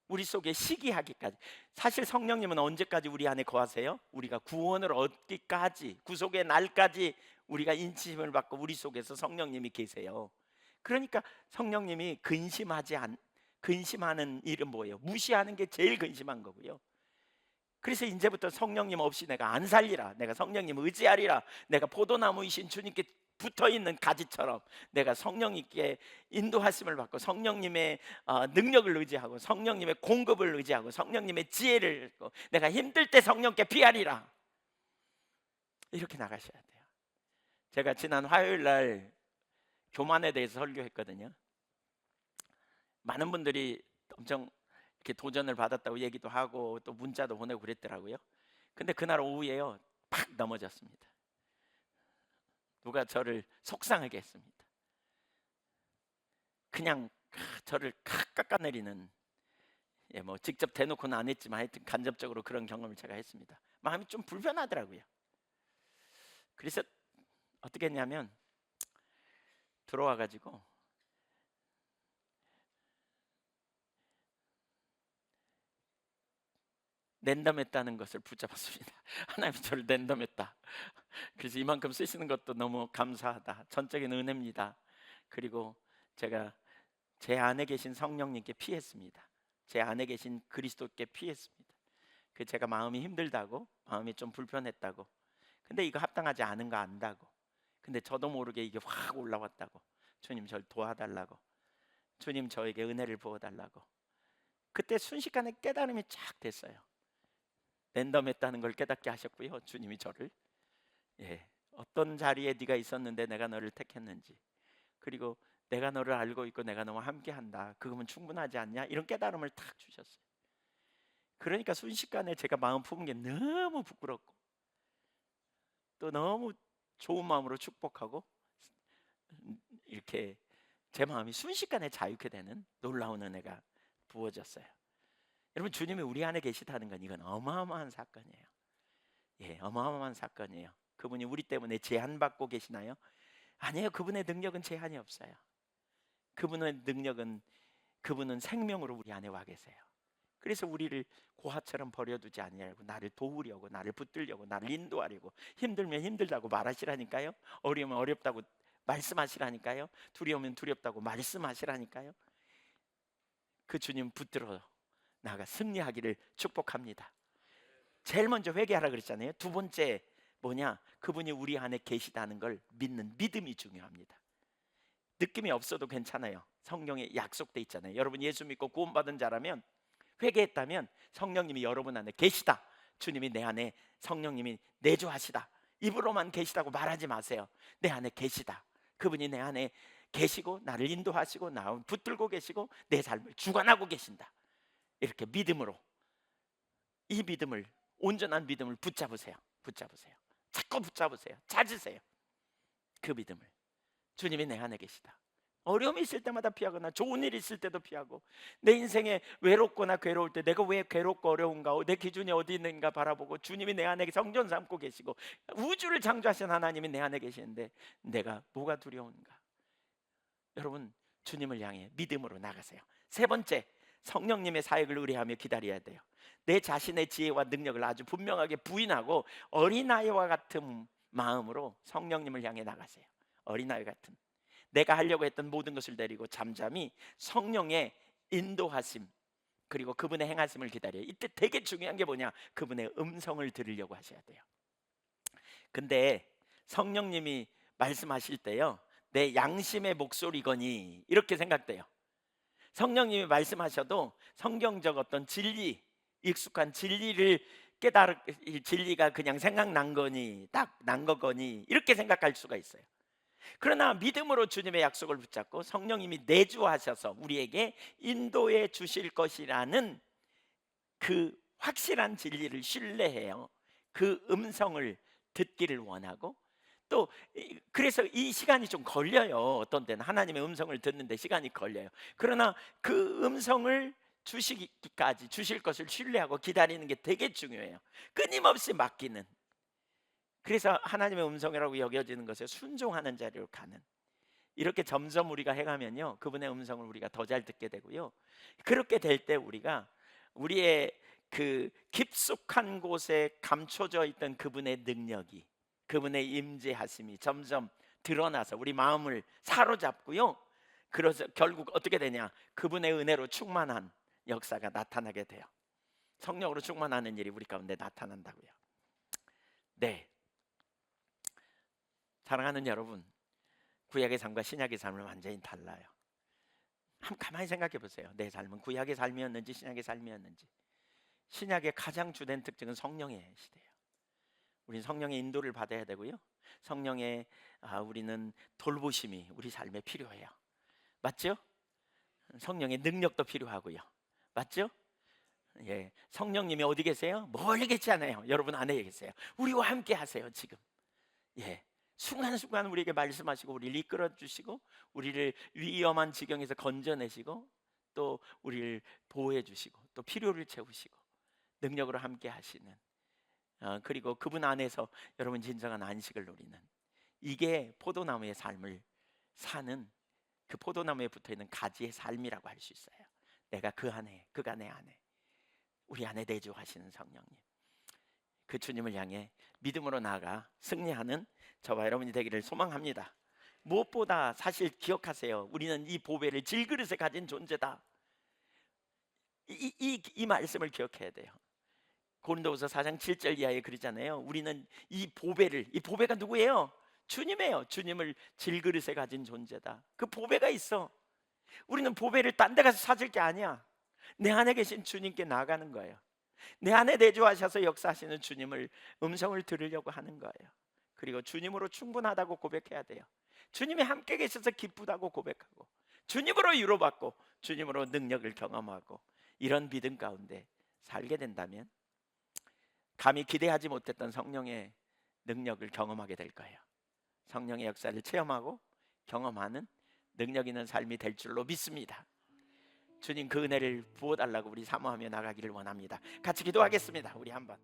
우리 속에 시기하기까지. 사실 성령님은 언제까지 우리 안에 거하세요? 우리가 구원을 얻기까지, 구속의 날까지 우리가 인치심을 받고 우리 속에서 성령님이 계세요. 그러니까 성령님이 근심하는 일은 뭐예요? 무시하는 게 제일 근심한 거고요. 그래서 이제부터 성령님 없이 내가 안 살리라, 내가 성령님 의지하리라, 내가 포도나무이신 주님께 붙어있는 가지처럼 내가 성령님께 인도하심을 받고 성령님의 능력을 의지하고 성령님의 공급을 의지하고 성령님의 지혜를 얻고 내가 힘들 때 성령께 피하리라, 이렇게 나가셔야 돼요. 제가 지난 화요일 날 교만에 대해서 설교했거든요. 많은 분들이 엄청 이렇게 도전을 받았다고 얘기도 하고 또 문자도 보내고 그랬더라고요. 근데 그날 오후에요, 팍 넘어졌습니다. 누가 저를 속상하게 했습니다. 그냥 저를 깎아내리는, 예, 뭐 직접 대놓고는 안 했지만 하여튼 간접적으로 그런 경험을 제가 했습니다. 마음이 좀 불편하더라고요. 그래서 어떻게 했냐면 들어와 가지고 랜덤했다는 것을 붙잡았습니다. 하나님이 저를 랜덤했다. 그래서 이만큼 쓰시는 것도 너무 감사하다. 전적인 은혜입니다. 그리고 제가 제 안에 계신 성령님께 피했습니다. 제 안에 계신 그리스도께 피했습니다. 그 제가 마음이 힘들다고, 마음이 좀 불편했다고, 근데 이거 합당하지 않은 거 안다고, 근데 저도 모르게 이게 확 올라왔다고, 주님 저를 도와달라고, 주님 저에게 은혜를 부어달라고. 그때 순식간에 깨달음이 쫙 됐어요. 랜덤했다는 걸 깨닫게 하셨고요. 주님이 저를, 예, 어떤 자리에 네가 있었는데 내가 너를 택했는지, 그리고 내가 너를 알고 있고 내가 너와 함께한다, 그거면 충분하지 않냐, 이런 깨달음을 탁 주셨어요. 그러니까 순식간에 제가 마음 품은 게 너무 부끄럽고 또 너무 좋은 마음으로 축복하고, 이렇게 제 마음이 순식간에 자유케 되는 놀라운 은혜가 부어졌어요. 여러분, 주님이 우리 안에 계시다는 건 이건 어마어마한 사건이에요. 예, 어마어마한 사건이에요. 그분이 우리 때문에 제한받고 계시나요? 아니에요. 그분의 능력은 제한이 없어요. 그분의 능력은, 그분은 생명으로 우리 안에 와 계세요. 그래서 우리를 고아처럼 버려두지 아니하고 나를 도우려고, 나를 붙들려고, 나를 인도하려고, 힘들면 힘들다고 말하시라니까요. 어려우면 어렵다고 말씀하시라니까요. 두려우면 두렵다고 말씀하시라니까요. 그 주님 붙들어 나가 승리하기를 축복합니다. 제일 먼저 회개하라 그랬잖아요. 두 번째 뭐냐? 그분이 우리 안에 계시다는 걸 믿는 믿음이 중요합니다. 느낌이 없어도 괜찮아요. 성경에 약속돼 있잖아요. 여러분 예수 믿고 구원받은 자라면, 회개했다면 성령님이 여러분 안에 계시다, 주님이 내 안에, 성령님이 내주하시다, 입으로만 계시다고 말하지 마세요. 내 안에 계시다, 그분이 내 안에 계시고 나를 인도하시고 나 붙들고 계시고 내 삶을 주관하고 계신다, 이렇게 믿음으로, 이 믿음을, 온전한 믿음을 붙잡으세요. 자꾸 붙잡으세요. 찾으세요. 그 믿음을. 주님이 내 안에 계시다. 어려움이 있을 때마다 피하거나 좋은 일이 있을 때도 피하고, 내 인생에 외롭거나 괴로울 때 내가 왜 괴롭고 어려운가, 내 기준이 어디 있는가 바라보고 주님이 내 안에 성전 삼고 계시고 우주를 창조하신 하나님이 내 안에 계시는데 내가 뭐가 두려운가? 여러분, 주님을 향해 믿음으로 나가세요. 세 번째, 성령님의 사역을 의뢰하며 기다려야 돼요. 내 자신의 지혜와 능력을 아주 분명하게 부인하고 어린아이와 같은 마음으로 성령님을 향해 나가세요. 어린아이 같은, 내가 하려고 했던 모든 것을 내리고 잠잠히 성령의 인도하심, 그리고 그분의 행하심을 기다려요. 이때 되게 중요한 게 뭐냐? 그분의 음성을 들으려고 하셔야 돼요. 근데 성령님이 말씀하실 때요, 내 양심의 목소리거니 이렇게 생각돼요. 성령님이 말씀하셔도 성경적 어떤 진리, 익숙한 진리를 진리가 그냥 생각난 거니 딱 난 거거니 이렇게 생각할 수가 있어요. 그러나 믿음으로 주님의 약속을 붙잡고 성령님이 내주하셔서 우리에게 인도해 주실 것이라는 그 확실한 진리를 신뢰해요. 그 음성을 듣기를 원하고 또 그래서 이 시간이 좀 걸려요. 어떤 때는 하나님의 음성을 듣는데 시간이 걸려요. 그러나 그 음성을 주시기까지 주실 것을 신뢰하고 기다리는 게 되게 중요해요. 끊임없이 맡기는, 그래서 하나님의 음성이라고 여겨지는 것에 순종하는 자리로 가는, 이렇게 점점 우리가 해가면요 그분의 음성을 우리가 더 잘 듣게 되고요. 그렇게 될 때 우리가 우리의 그 깊숙한 곳에 감춰져 있던 그분의 능력이, 그분의 임재하심이 점점 드러나서 우리 마음을 사로잡고요. 그래서 결국 어떻게 되냐, 그분의 은혜로 충만한 역사가 나타나게 돼요. 성령으로 충만하는 일이 우리 가운데 나타난다고요. 네, 사랑하는 여러분, 구약의 삶과 신약의 삶은 완전히 달라요. 한번 가만히 생각해 보세요. 내 삶은 구약의 삶이었는지 신약의 삶이었는지. 신약의 가장 주된 특징은 성령의 시대예요. 우리는 성령의 인도를 받아야 되고요. 성령의 우리는 돌보심이 우리 삶에 필요해요. 맞죠? 성령의 능력도 필요하고요. 맞죠? 예, 성령님이 어디 계세요? 멀리 계시지 않아요. 여러분 안에 계세요. 우리와 함께 하세요 지금. 예, 순간순간 우리에게 말씀하시고 우리를 이끌어 주시고 우리를 위험한 지경에서 건져내시고 또 우리를 보호해 주시고 또 필요를 채우시고 능력으로 함께 하시는, 그리고 그분 안에서 여러분 진정한 안식을 누리는, 이게 포도나무의 삶을 사는, 그 포도나무에 붙어있는 가지의 삶이라고 할 수 있어요. 내가 그 안에, 그가 내 안에, 우리 안에 내주하시는 성령님, 그 주님을 향해 믿음으로 나아가 승리하는 저와 여러분이 되기를 소망합니다. 무엇보다 사실 기억하세요. 우리는 이 보배를 질그릇에 가진 존재다. 이 말씀을 기억해야 돼요. 고린도후서 4장 7절 이하에 그러잖아요. 우리는 이 보배를, 이 보배가 누구예요? 주님이에요. 주님을 질그릇에 가진 존재다. 그 보배가 있어. 우리는 보배를 딴 데 가서 찾을 게 아니야. 내 안에 계신 주님께 나아가는 거예요. 내 안에 내주하셔서 역사하시는 주님을 음성을 들으려고 하는 거예요. 그리고 주님으로 충분하다고 고백해야 돼요. 주님이 함께 계셔서 기쁘다고 고백하고 주님으로 위로받고 주님으로 능력을 경험하고 이런 믿음 가운데 살게 된다면 감히 기대하지 못했던 성령의 능력을 경험하게 될 거예요. 성령의 역사를 체험하고 경험하는 능력 있는 삶이 될 줄로 믿습니다. 주님 그 은혜를 부어달라고 우리 사모하며 나가기를 원합니다. 같이 기도하겠습니다. 우리 한번